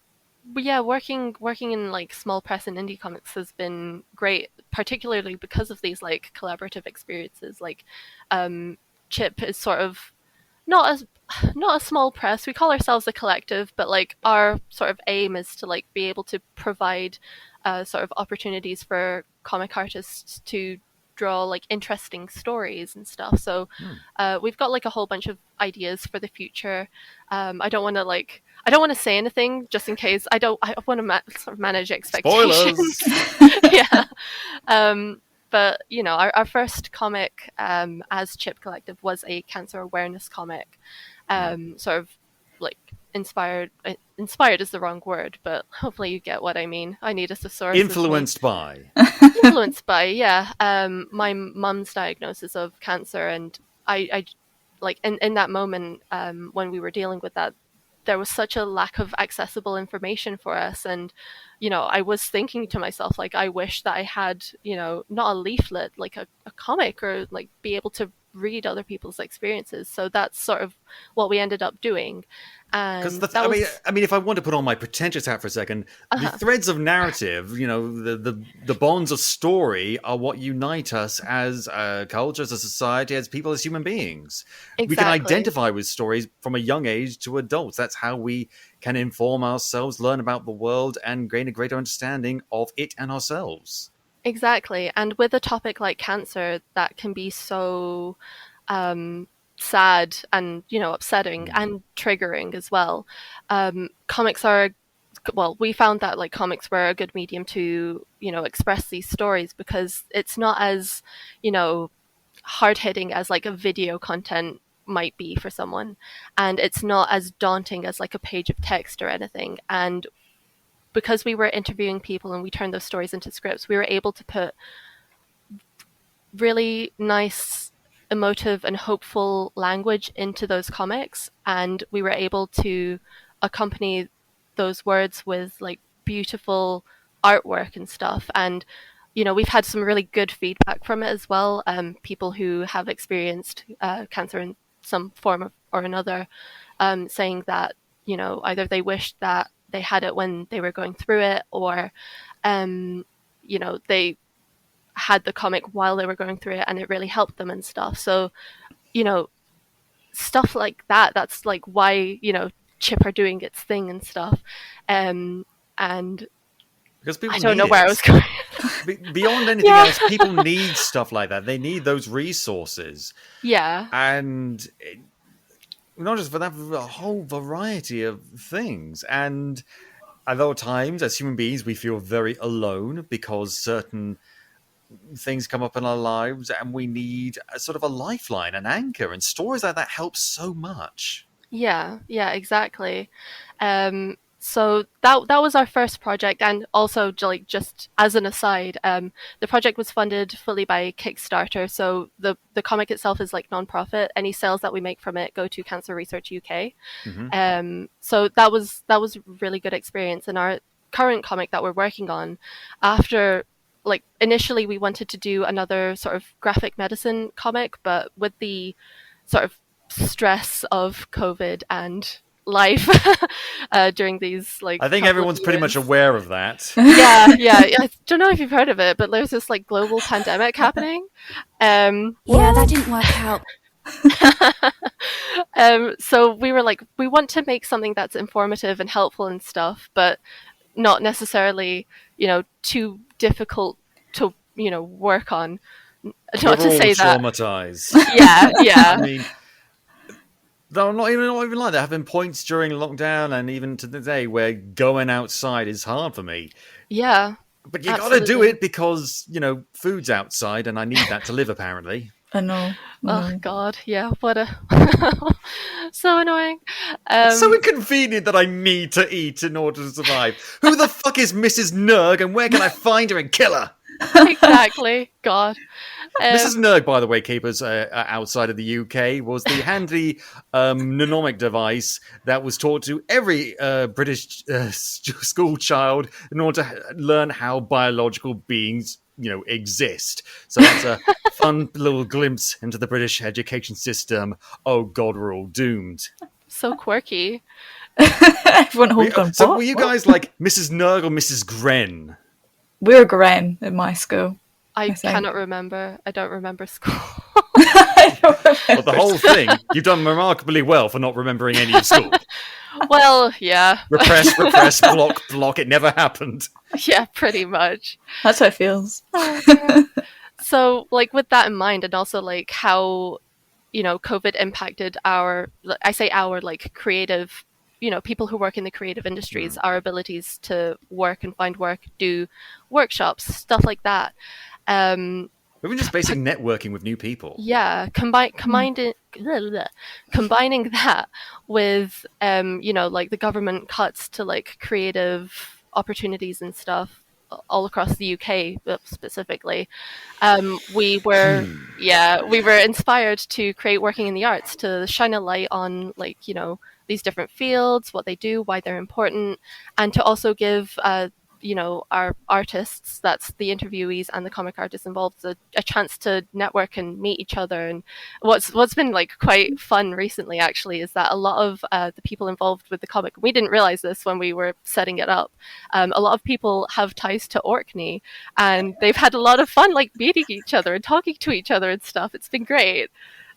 yeah, working in like small press and indie comics has been great, particularly because of these like collaborative experiences. Like Chip is sort of not a small press. We call ourselves a collective, but like our sort of aim is to like be able to provide sort of opportunities for comic artists to draw like interesting stories and stuff. So we've got like a whole bunch of ideas for the future. I don't want to say anything just in case. I want to sort of manage expectations. Spoilers. Yeah. But you know, our first comic as Chip Collective was a cancer awareness comic, sort of like inspired is the wrong word, but hopefully you get what I mean. I need a thesaurus. Influenced by. Influenced by, yeah. My mum's diagnosis of cancer, and I like in that moment when we were dealing with that, there was such a lack of accessible information for us. And you know, I was thinking to myself, like, I wish that I had, you know, not a leaflet, like a comic, or like be able to read other people's experiences. So that's sort of what we ended up doing. And I mean, if I want to put on my pretentious hat for a second, the threads of narrative, you know, the bonds of story are what unite us as a culture, as a society, as people, as human beings. Exactly. We can identify with stories from a young age to adults. That's how we can inform ourselves, learn about the world, and gain a greater understanding of it and ourselves. Exactly. And with a topic like cancer that can be so sad and, you know, upsetting and triggering as well, comics are, well, we found that like comics were a good medium to, you know, express these stories, because it's not as, you know, hard-hitting as like a video content might be for someone, and it's not as daunting as like a page of text or anything. And because we were interviewing people and we turned those stories into scripts, we were able to put really nice, emotive and hopeful language into those comics, and we were able to accompany those words with like beautiful artwork and stuff. And you know, we've had some really good feedback from it as well. People who have experienced cancer in some form or another, saying that, you know, either they wished that they had it when they were going through it, or you know, they had the comic while they were going through it and it really helped them and stuff. So, you know, stuff like that, that's like why, you know, Chip are doing its thing and stuff. And because people I don't know where I was going. Beyond anything else, people need stuff like that. They need those resources. Yeah. And not just for that, for a whole variety of things. And a lot of times, as human beings, we feel very alone because certain things come up in our lives and we need a sort of a lifeline, an anchor, and stories like that help so much. Yeah, exactly. So that was our first project, and also like just as an aside, the project was funded fully by Kickstarter. So the comic itself is like non-profit. Any sales that we make from it go to Cancer Research UK. So that was a really good experience. And our current comic that we're working on, after like initially we wanted to do another sort of graphic medicine comic, but with the sort of stress of COVID and life during these like I think everyone's pretty much aware of that. yeah I don't know if you've heard of it, but there's this like global pandemic happening. Yeah, that didn't work out. So we were like, we want to make something that's informative and helpful and stuff, but not necessarily, you know, too difficult to, you know, work on. Not to say that traumatized. yeah I mean, though not even like that. There have been points during lockdown and even to today where going outside is hard for me. Yeah, but you got to do it because, you know, food's outside and I need that to live, apparently. I know. Oh God, yeah, what a so annoying. It's so inconvenient that I need to eat in order to survive. Who the fuck is Mrs. Nerg and where can I find her and kill her? Exactly, God. Mrs. Nerg, by the way, keepers outside of the UK, was the handy mnemonic device that was taught to every British school child in order to learn how biological beings, you know, exist. So that's a fun little glimpse into the British education system. Oh God, we're all doomed. So quirky. Everyone hold on. So were you guys like Mrs. Nerg or Mrs. Gren? We were Gren in my school. I cannot remember. I don't remember school. Well, the whole thing, you've done remarkably well for not remembering any of school. Well, yeah. Repress, block. It never happened. Yeah, pretty much. That's how it feels. So, like, with that in mind, and also like how, COVID impacted like creative, people who work in the creative industries, our abilities to work and find work, do workshops, stuff like that. Even just basic networking with new people. Yeah, combining that with, like the government cuts to like creative opportunities and stuff all across the UK specifically. We were inspired to create Working in the Arts, to shine a light on like, these different fields, what they do, why they're important, and to also give our artists, that's the interviewees and the comic artists involved, a chance to network and meet each other. And what's been like quite fun recently actually is that a lot of the people involved with the comic, we didn't realize this when we were setting it up, a lot of people have ties to Orkney, and they've had a lot of fun like meeting each other and talking to each other and stuff. It's been great.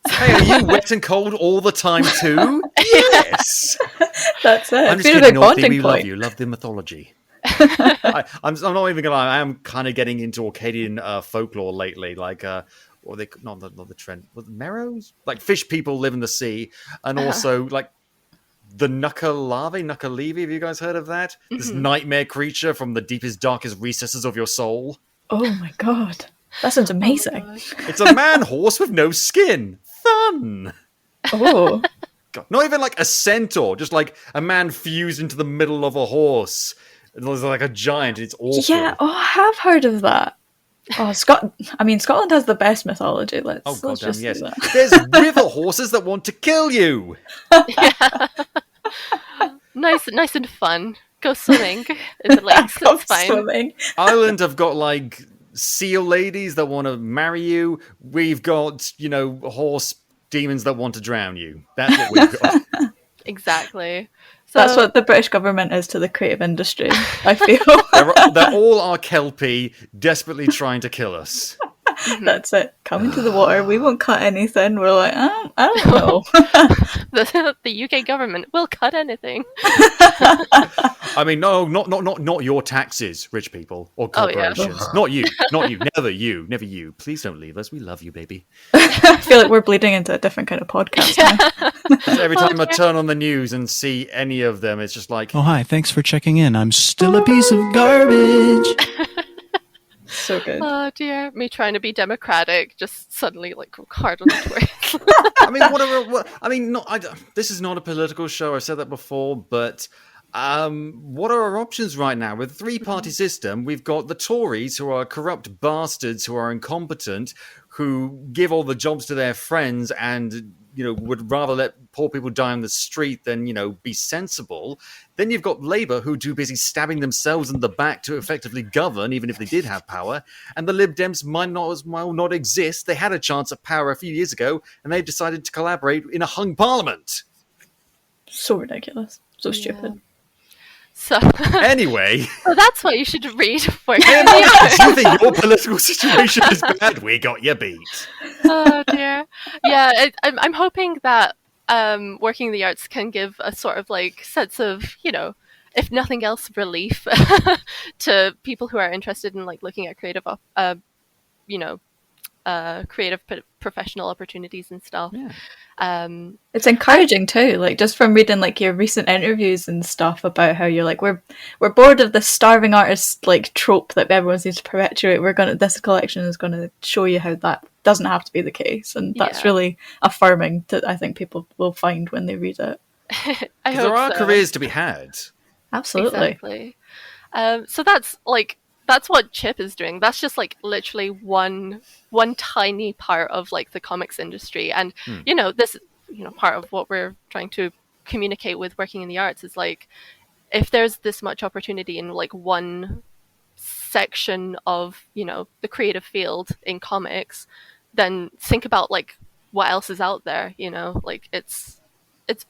Hey, are you wet and cold all the time too? Yes. That's it. I'm just kidding, Orkney, we love you. Love the mythology. I'm not even gonna lie. I am kind of getting into Orcadian folklore lately, like or they not the trend, was it Merrows, like fish people live in the sea, and also like the Nukkalevi. Have you guys heard of that? This nightmare creature from the deepest, darkest recesses of your soul. Oh my god, that sounds amazing. It's a man horse with no skin. Fun. Oh. God, not even like a centaur, just like a man fused into the middle of a horse. It's like a giant. It's awful. Yeah, I have heard of that. Oh, Scotland has the best mythology. Let's just yes. do that. There's river horses that want to kill you. Yeah. Nice and fun. Go swimming in the lakes. It's fine. Swimming. Ireland have got like seal ladies that want to marry you. We've got, horse demons that want to drown you. That's what we've got. Exactly. So, that's what the British government is to the creative industry, I feel. they're all our kelpie, desperately trying to kill us. That's it. Come into the water. We won't cut anything. We're like, I don't know. the UK government will cut anything. I mean, no, not your taxes, rich people or corporations. Oh, yeah. Not you, never you. Please don't leave us. We love you, baby. I feel like we're bleeding into a different kind of podcast now. Every time I turn on the news and see any of them, it's just like, oh hi, thanks for checking in. I'm still a piece of garbage. So good. Oh dear, me trying to be democratic, just suddenly like hard on the twist. I mean, this is not a political show. I've said that before, but what are our options right now? With a three-party system, we've got the Tories, who are corrupt bastards, who are incompetent, who give all the jobs to their friends and, would rather let poor people die on the street than, be sensible. Then you've got Labour, who are too busy stabbing themselves in the back to effectively govern, even if they did have power. And the Lib Dems might not exist. They had a chance at power a few years ago, and they've decided to collaborate in a hung parliament. So ridiculous. So stupid. So anyway, so that's what you should read. You think your political situation is bad? We got you beat. Oh dear. Yeah, I'm hoping that Working in the Arts can give a sort of like sense of, if nothing else, relief to people who are interested in like looking at creative, creative professional opportunities and stuff. Yeah. It's encouraging too, like just from reading like your recent interviews and stuff about how you're like, we're bored of the starving artist like trope that everyone seems to perpetuate. This collection is going to show you how that doesn't have to be the case, and that's really affirming that I think people will find when they read it. There are careers to be had. Absolutely. Exactly. So that's what Chip is doing. That's just like literally one tiny part of like the comics industry. And this part of what we're trying to communicate with Working in the Arts is like, if there's this much opportunity in like one section of the creative field in comics, then think about like what else is out there. Like it's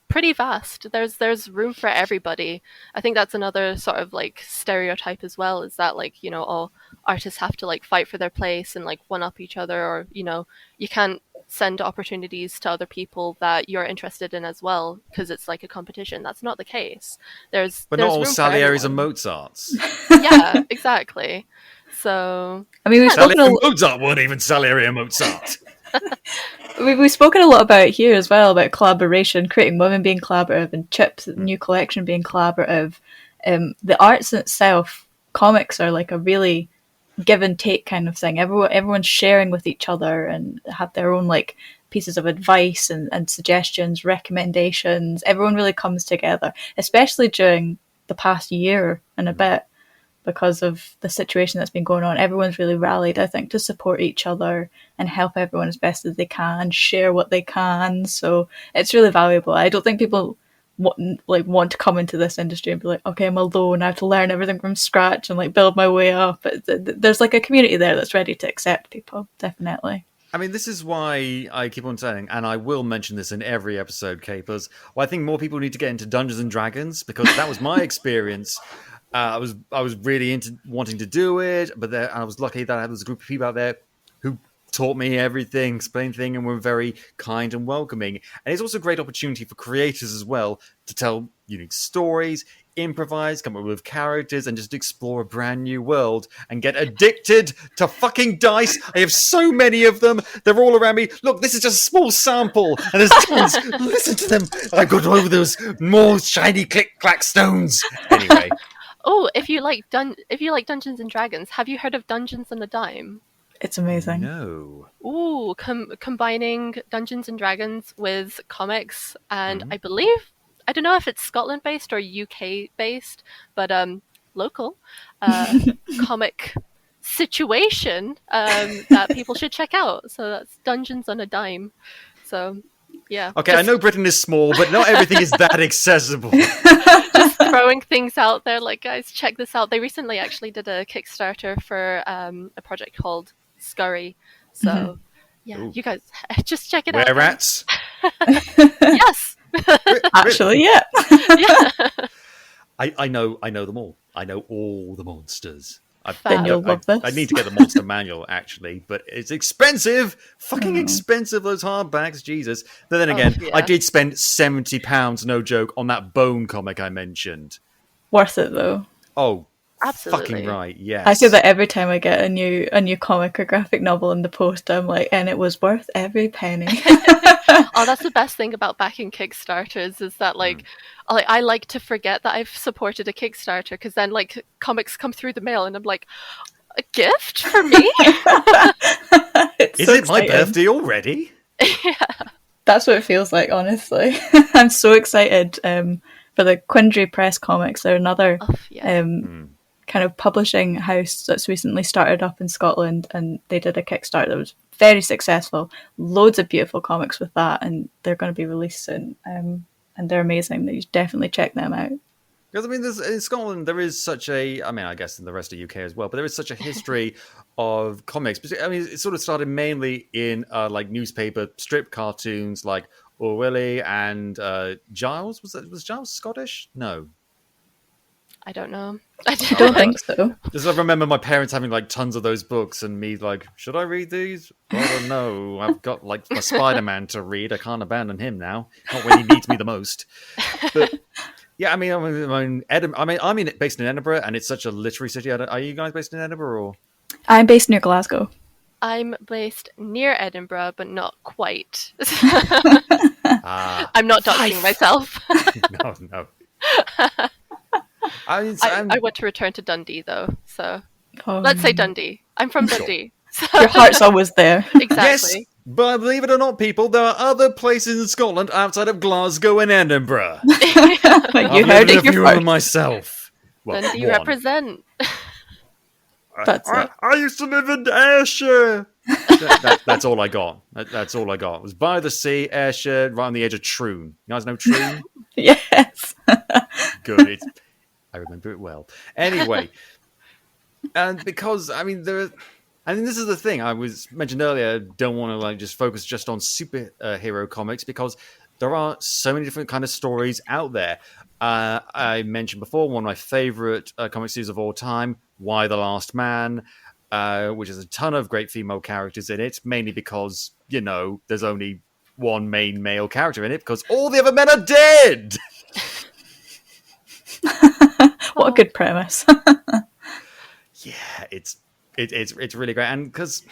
pretty vast. There's room for everybody. I think that's another sort of like stereotype as well, is that like, all artists have to like fight for their place and like one up each other, or, you can't send opportunities to other people that you're interested in as well because it's like a competition. That's not the case. But not all Salieri's and Mozart's. Yeah, exactly. So I mean, we've spoken Salieri Mozart weren't even Salieri Mozart. we've spoken a lot about it here as well, about collaboration, creating women being collaborative, and Chip's new collection being collaborative. The arts itself, comics are like a really give and take kind of thing. Everyone's sharing with each other and have their own like pieces of advice and suggestions, recommendations. Everyone really comes together, especially during the past year and a bit, because of the situation that's been going on. Everyone's really rallied, I think, to support each other and help everyone as best as they can, share what they can. So it's really valuable. I don't think people want to come into this industry and be like, okay, I'm alone, I have to learn everything from scratch and like build my way up. There's like a community there that's ready to accept people, definitely. I mean, this is why I keep on saying, and I will mention this in every episode, Capers, I think more people need to get into Dungeons and Dragons, because that was my experience. I was really into wanting to do it, but I was lucky that I had this group of people out there who taught me everything, explained things, and were very kind and welcoming. And it's also a great opportunity for creators as well to tell unique stories, improvise, come up with characters, and just explore a brand new world and get addicted to fucking dice. I have so many of them. They're all around me. Look, this is just a small sample, and there's tons. Listen to them. I've got over those more shiny click-clack stones. Anyway. Oh, if you like Dungeons and Dragons, have you heard of Dungeons on a Dime? It's amazing. No. Ooh, combining Dungeons and Dragons with comics, and I believe, I don't know if it's Scotland based or UK based, but local comic situation that people should check out. So that's Dungeons on a Dime. So yeah. Okay, I know Britain is small, but not everything is that accessible. Just throwing things out there, like, guys, check this out. They recently actually did a Kickstarter for a project called Scurry. So yeah, Ooh. you guys just check it out. Were rats? Yes. Actually, yeah. Yeah. I know them all. I know all the monsters. Then you'll love this. I need to get the monster manual, actually, but it's expensive. Fucking expensive, those hardbacks. Jesus. But then again, yeah. I did spend £70, no joke, on that Bone comic I mentioned. Worth it though. Oh, Absolutely. fucking right, yes. I say that every time I get a new comic or graphic novel in the post. I'm like, and it was worth every penny. Oh, that's the best thing about backing Kickstarters is that, like, I like to forget that I've supported a Kickstarter, because then, like, comics come through the mail and I'm like, a gift for me? Is it my birthday already? Yeah. That's what it feels like, honestly. I'm so excited for the Quindry Press comics. They're another kind of publishing house that's recently started up in Scotland, and they did a Kickstarter that was very successful. Loads of beautiful comics with that, and they're going to be released soon. And they're amazing. You should definitely check them out. Because, I mean, in Scotland, there is such a... I mean, I guess in the rest of the UK as well, but there is such a history of comics. I mean, it sort of started mainly in, like, newspaper strip cartoons like Orwelly and Giles. Was Giles Scottish? No. I don't know. I don't think so. Just I remember my parents having like tons of those books and me like, should I read these? I don't know. I've got like my Spider-Man to read. I can't abandon him now. Not when he needs me the most. But yeah, I'm based in Edinburgh, and it's such a literary city. Are you guys based in Edinburgh or? I'm based near Glasgow. I'm based near Edinburgh, but not quite. Ah, I'm not doxing myself. no. I want to return to Dundee, though. So let's say Dundee. I'm from Dundee. So. Your heart's always there. Exactly. Yes, but believe it or not, people, there are other places in Scotland outside of Glasgow and Edinburgh. You I've heard lived in it a here few of them first. myself. Well, Dundee one. represent. That's it. I used to live in Ayrshire. That's all I got. That's all I got. It was by the sea, Ayrshire, right on the edge of Troon. You guys know Troon? Yes. Good. I remember it well. Anyway, and because I mean this is the thing I was mentioned earlier. I don't want to like just focus just on superhero comics, because there are so many different kind of stories out there. I mentioned before one of my favorite comic series of all time, Why the Last Man, which has a ton of great female characters in it, mainly because there's only one main male character in it because all the other men are dead. What a good premise. Yeah, it's it's really great, and because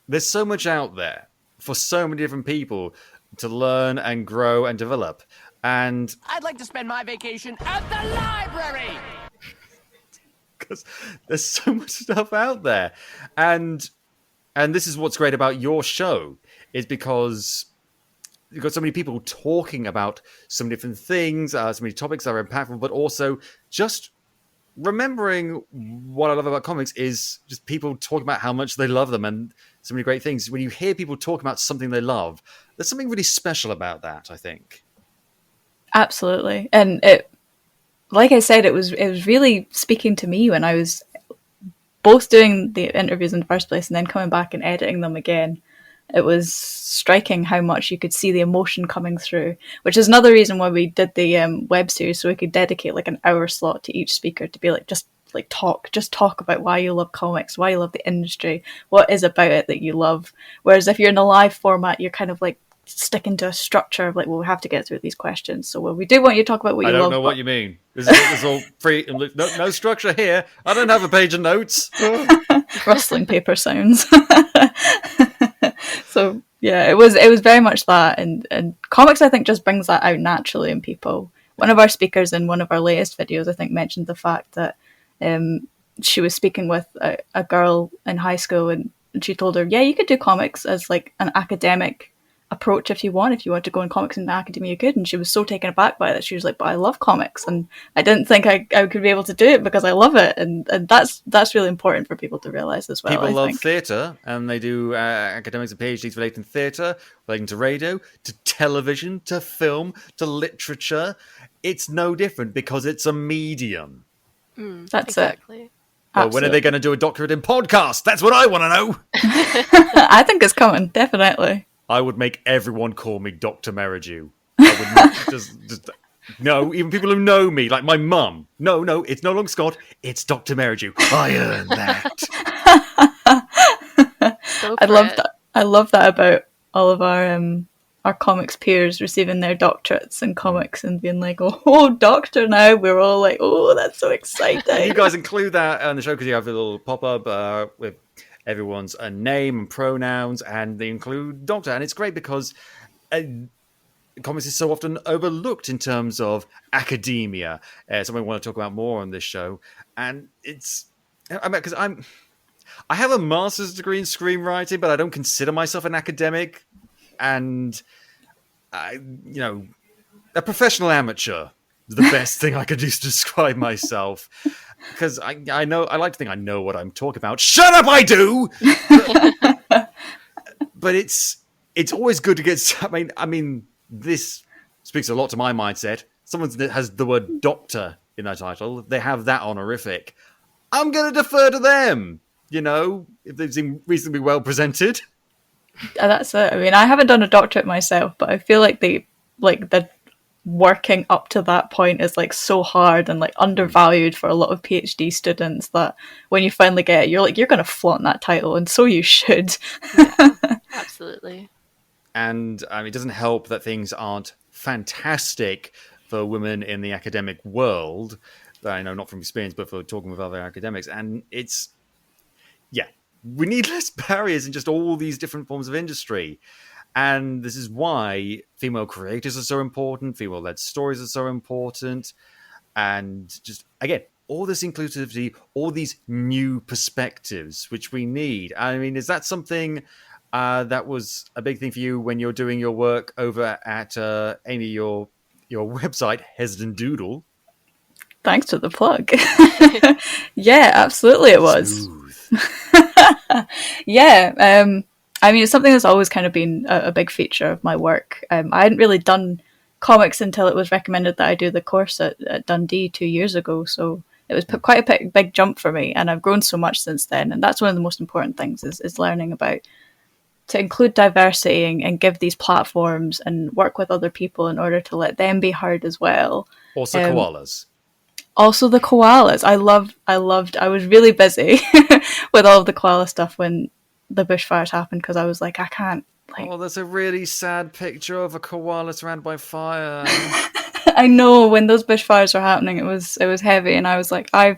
there's so much out there for so many different people to learn and grow and develop. And I'd like to spend my vacation at the library. because there's so much stuff out there, and this is what's great about your show, is because you've got so many people talking about so many different things, so many topics that are impactful, but also just remembering what I love about comics is just people talking about how much they love them and so many great things. When you hear people talk about something they love, there's something really special about that, I think. Absolutely. And it, like I said, it was really speaking to me when I was both doing the interviews in the first place and then coming back and editing them again. It was striking how much you could see the emotion coming through, which is another reason why we did the web series, so we could dedicate like an hour slot to each speaker to be like, just talk about why you love comics, why you love the industry, what is about it that you love. Whereas if you're in a live format, you're kind of like sticking to a structure of like, well, we have to get through these questions. So we do want you to talk about what you love. I don't know what you mean. This is all free. No structure here. I don't have a page of notes. Rustling paper sounds. So yeah, it was very much that, and comics I think just brings that out naturally in people. One of our speakers in one of our latest videos I think mentioned the fact that she was speaking with a girl in high school, and she told her, yeah, you could do comics as like an academic approach if you want to go in comics in the academia, you could. And she was so taken aback by that, she was like, but I love comics and I didn't think I could be able to do it because I love it. And that's really important for people to realise as well. People love theatre, and they do academics and PhDs relating to theatre, relating to radio, to television, to film, to literature. It's no different because it's a medium. That's exactly. it. Well, when are they going to do a doctorate in podcast? That's what I want to know. I think it's coming, definitely. I would make everyone call me Dr. Meridew. I would not just no, even people who know me, like my mum. No, it's no longer Scott. It's Dr. Meridew. I earned that. I love that about all of our comics peers receiving their doctorates in comics and being like, oh, doctor now. We're all like, oh, that's so exciting. You guys include that on the show because you have a little pop-up with everyone's name and pronouns, and they include doctor. And it's great because comics is so often overlooked in terms of academia. Something I want to talk about more on this show. And it's... because I have a master's degree in screenwriting, but I don't consider myself an academic. And, a professional amateur is the best thing I could use to describe myself. Because I like to think I know what I'm talking about. Shut up, I do! But it's always good to get... I mean, this speaks a lot to my mindset. Someone that has the word doctor in their title, they have that honorific. I'm going to defer to them, if they seem reasonably well presented. That's it. I mean, I haven't done a doctorate myself, but I feel like the working up to that point is like so hard and like undervalued for a lot of PhD students that when you finally get it, you're going to flaunt that title, and so you should. Yeah, absolutely. And it doesn't help that things aren't fantastic for women in the academic world. I know not from experience, but for talking with other academics. And we need less barriers in just all these different forms of industry. And this is why female creators are so important, female-led stories are so important, and just, again, all this inclusivity, all these new perspectives, which we need. I mean, is that something that was a big thing for you when you're doing your work over at, Amy, your website, Hesden Doodle? Thanks for the plug. Yeah, absolutely it was. Yeah, I mean, it's something that's always kind of been a big feature of my work. I hadn't really done comics until it was recommended that I do the course at Dundee 2 years ago, so it was quite a big jump for me, and I've grown so much since then, and that's one of the most important things is learning about to include diversity and give these platforms and work with other people in order to let them be heard as well. Also koalas. Also the koalas. I was really busy with all of the koala stuff when the bushfires happened, because I was like, I can't. Oh, there's a really sad picture of a koala surrounded by fire. I know when those bushfires were happening, it was heavy, and I was like, I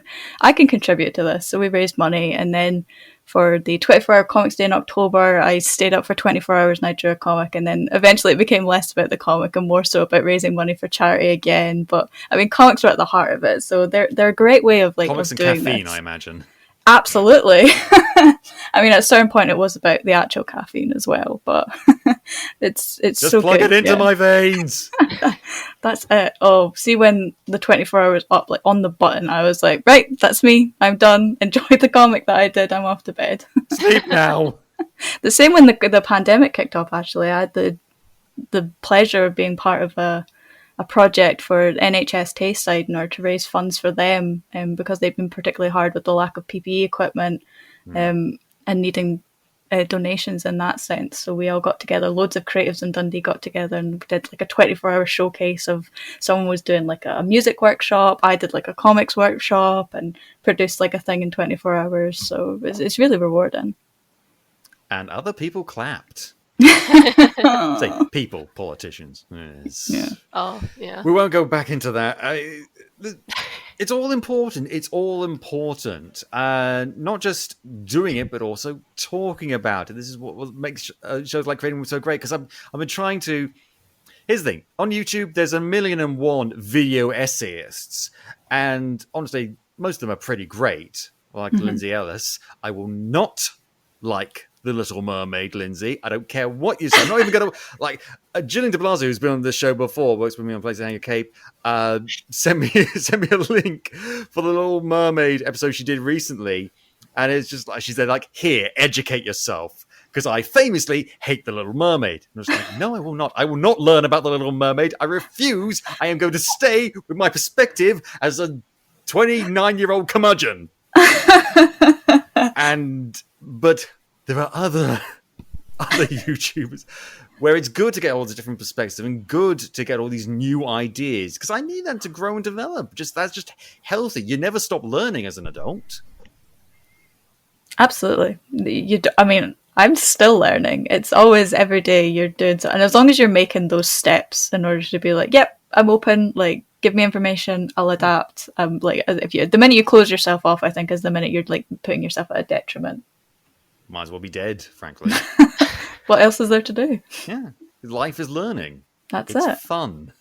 can contribute to this. So we raised money, and then for the 24-hour comics day in October, I stayed up for 24 hours and I drew a comic, and then eventually it became less about the comic and more so about raising money for charity again. But I mean, comics are at the heart of it, so they're a great way of like Comics of and doing caffeine, this. I imagine. Absolutely. I mean, at a certain point, it was about the actual caffeine as well, but it's Just so plug good. it into yeah. my veins. That's it. Oh, see when the 24 hours up, like on the button, I was like, right, that's me. I'm done. Enjoy the comic that I did. I'm off to bed. Sleep now. The same when the pandemic kicked off. Actually, I had the pleasure of being part of a project for NHS Tayside in order to raise funds for them, because they've been particularly hard with the lack of PPE equipment, and needing donations in that sense. So we all got together, loads of creatives in Dundee got together and did like a 24-hour showcase of someone was doing like a music workshop, I did like a comics workshop, and produced like a thing in 24 hours. So it's really rewarding. And other people clapped. Say people, politicians. Yes. Yeah. Oh, yeah. We won't go back into that. It's all important. It's all important. Not just doing it, but also talking about it. This is what makes shows like Creating so great, because I've been trying to... Here's the thing. On YouTube, there's 1,000,001 video essayists. And honestly, most of them are pretty great. Like Lindsay Ellis. I will not like The Little Mermaid, Lindsay. I don't care what you say. I'm not even going to... Like, Gillian de Blasio, who's been on this show before, works with me on Place to Hang a Cape, sent me a link for the Little Mermaid episode she did recently. And it's just like, she said, like, here, educate yourself. Because I famously hate The Little Mermaid. And I was like, no, I will not. I will not learn about The Little Mermaid. I refuse. I am going to stay with my perspective as a 29-year-old curmudgeon. But there are other YouTubers where it's good to get all the different perspectives and good to get all these new ideas, because I need them to grow and develop. That's just healthy. You never stop learning as an adult. Absolutely. I mean, I'm still learning. It's always every day you're doing so, and as long as you're making those steps in order to be like, yep, I'm open. Like, give me information, I'll adapt. Like, the minute you close yourself off, I think is the minute you're like putting yourself at a detriment. Might as well be dead, frankly. What else is there to do? Yeah, life is learning. It's fun.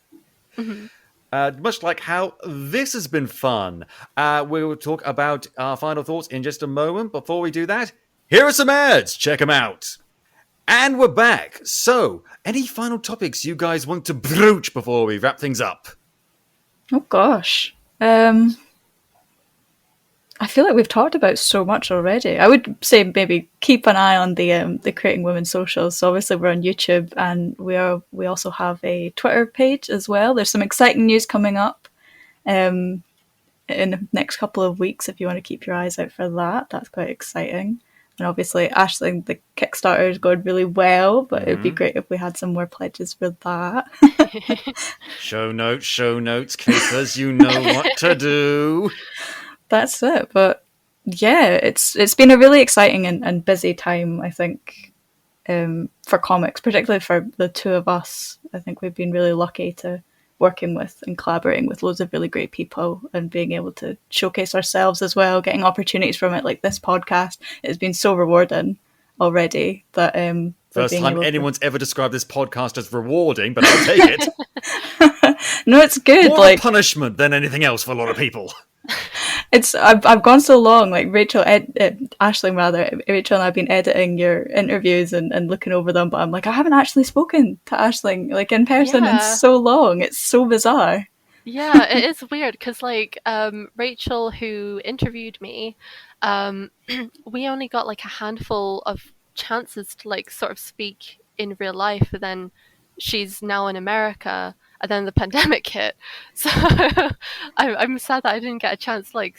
Much like how this has been fun. We will talk about our final thoughts in just a moment. Before we do that, here are some ads. Check them out. And we're back. So, any final topics you guys want to broach before we wrap things up? Oh gosh. I feel like we've talked about so much already. I would say maybe keep an eye on the Creating Women socials. So obviously we're on YouTube, and we also have a Twitter page as well. There's some exciting news coming up in the next couple of weeks if you want to keep your eyes out for that. That's quite exciting. And obviously, Ashling, the Kickstarter is going really well, but it'd be great if we had some more pledges for that. Show notes, keepers, you know what to do. That's it. But yeah, it's been a really exciting and busy time, I think, for comics, particularly for the two of us. I think we've been really lucky to working with and collaborating with loads of really great people and being able to showcase ourselves as well, getting opportunities from it, like this podcast. It's been so rewarding already. That first time anyone's ever described this podcast as rewarding, but I'll take it. No, it's good. More like punishment than anything else for a lot of people. I've gone so long, like Ashling Rachel and I've been editing your interviews and looking over them, but I'm like, I haven't actually spoken to Ashling like in person in so long. It's so bizarre. Yeah, it is weird because like Rachel, who interviewed me, we only got like a handful of chances to like sort of speak in real life, and then she's now in America. And then the pandemic hit, so I'm sad that I didn't get a chance to like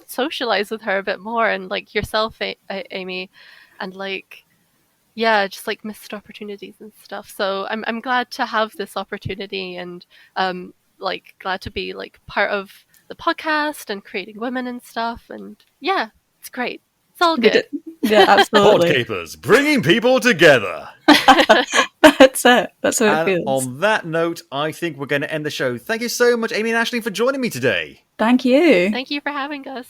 socialize with her a bit more, and like yourself, Amy, and like just like missed opportunities and stuff. So I'm glad to have this opportunity, and like glad to be like part of the podcast and Creating Women and stuff. And yeah, it's great. It's all good. Yeah, absolutely. Podcapers, bringing people together. That's it. That's how it feels. On that note, I think we're going to end the show. Thank you so much, Amy and Ashling, for joining me today. Thank you. Thank you for having us.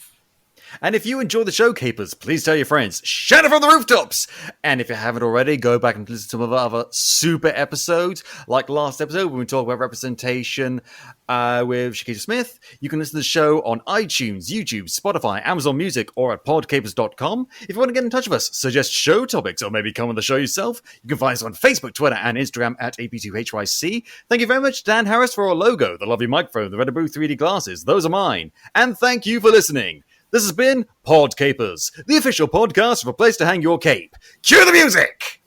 And if you enjoy the show, Capers, please tell your friends. Shout it from the rooftops! And if you haven't already, go back and listen to some of our other super episodes. Like last episode, when we talked about representation with Shakita Smith. You can listen to the show on iTunes, YouTube, Spotify, Amazon Music, or at podcapers.com. If you want to get in touch with us, suggest show topics, or maybe come on the show yourself, you can find us on Facebook, Twitter, and Instagram at AP2HYC. Thank you very much, Dan Harris, for our logo, the lovely microphone, the Red Boo 3D glasses. Those are mine. And thank you for listening. This has been Podcapers, the official podcast for a place to hang your cape. Cue the music!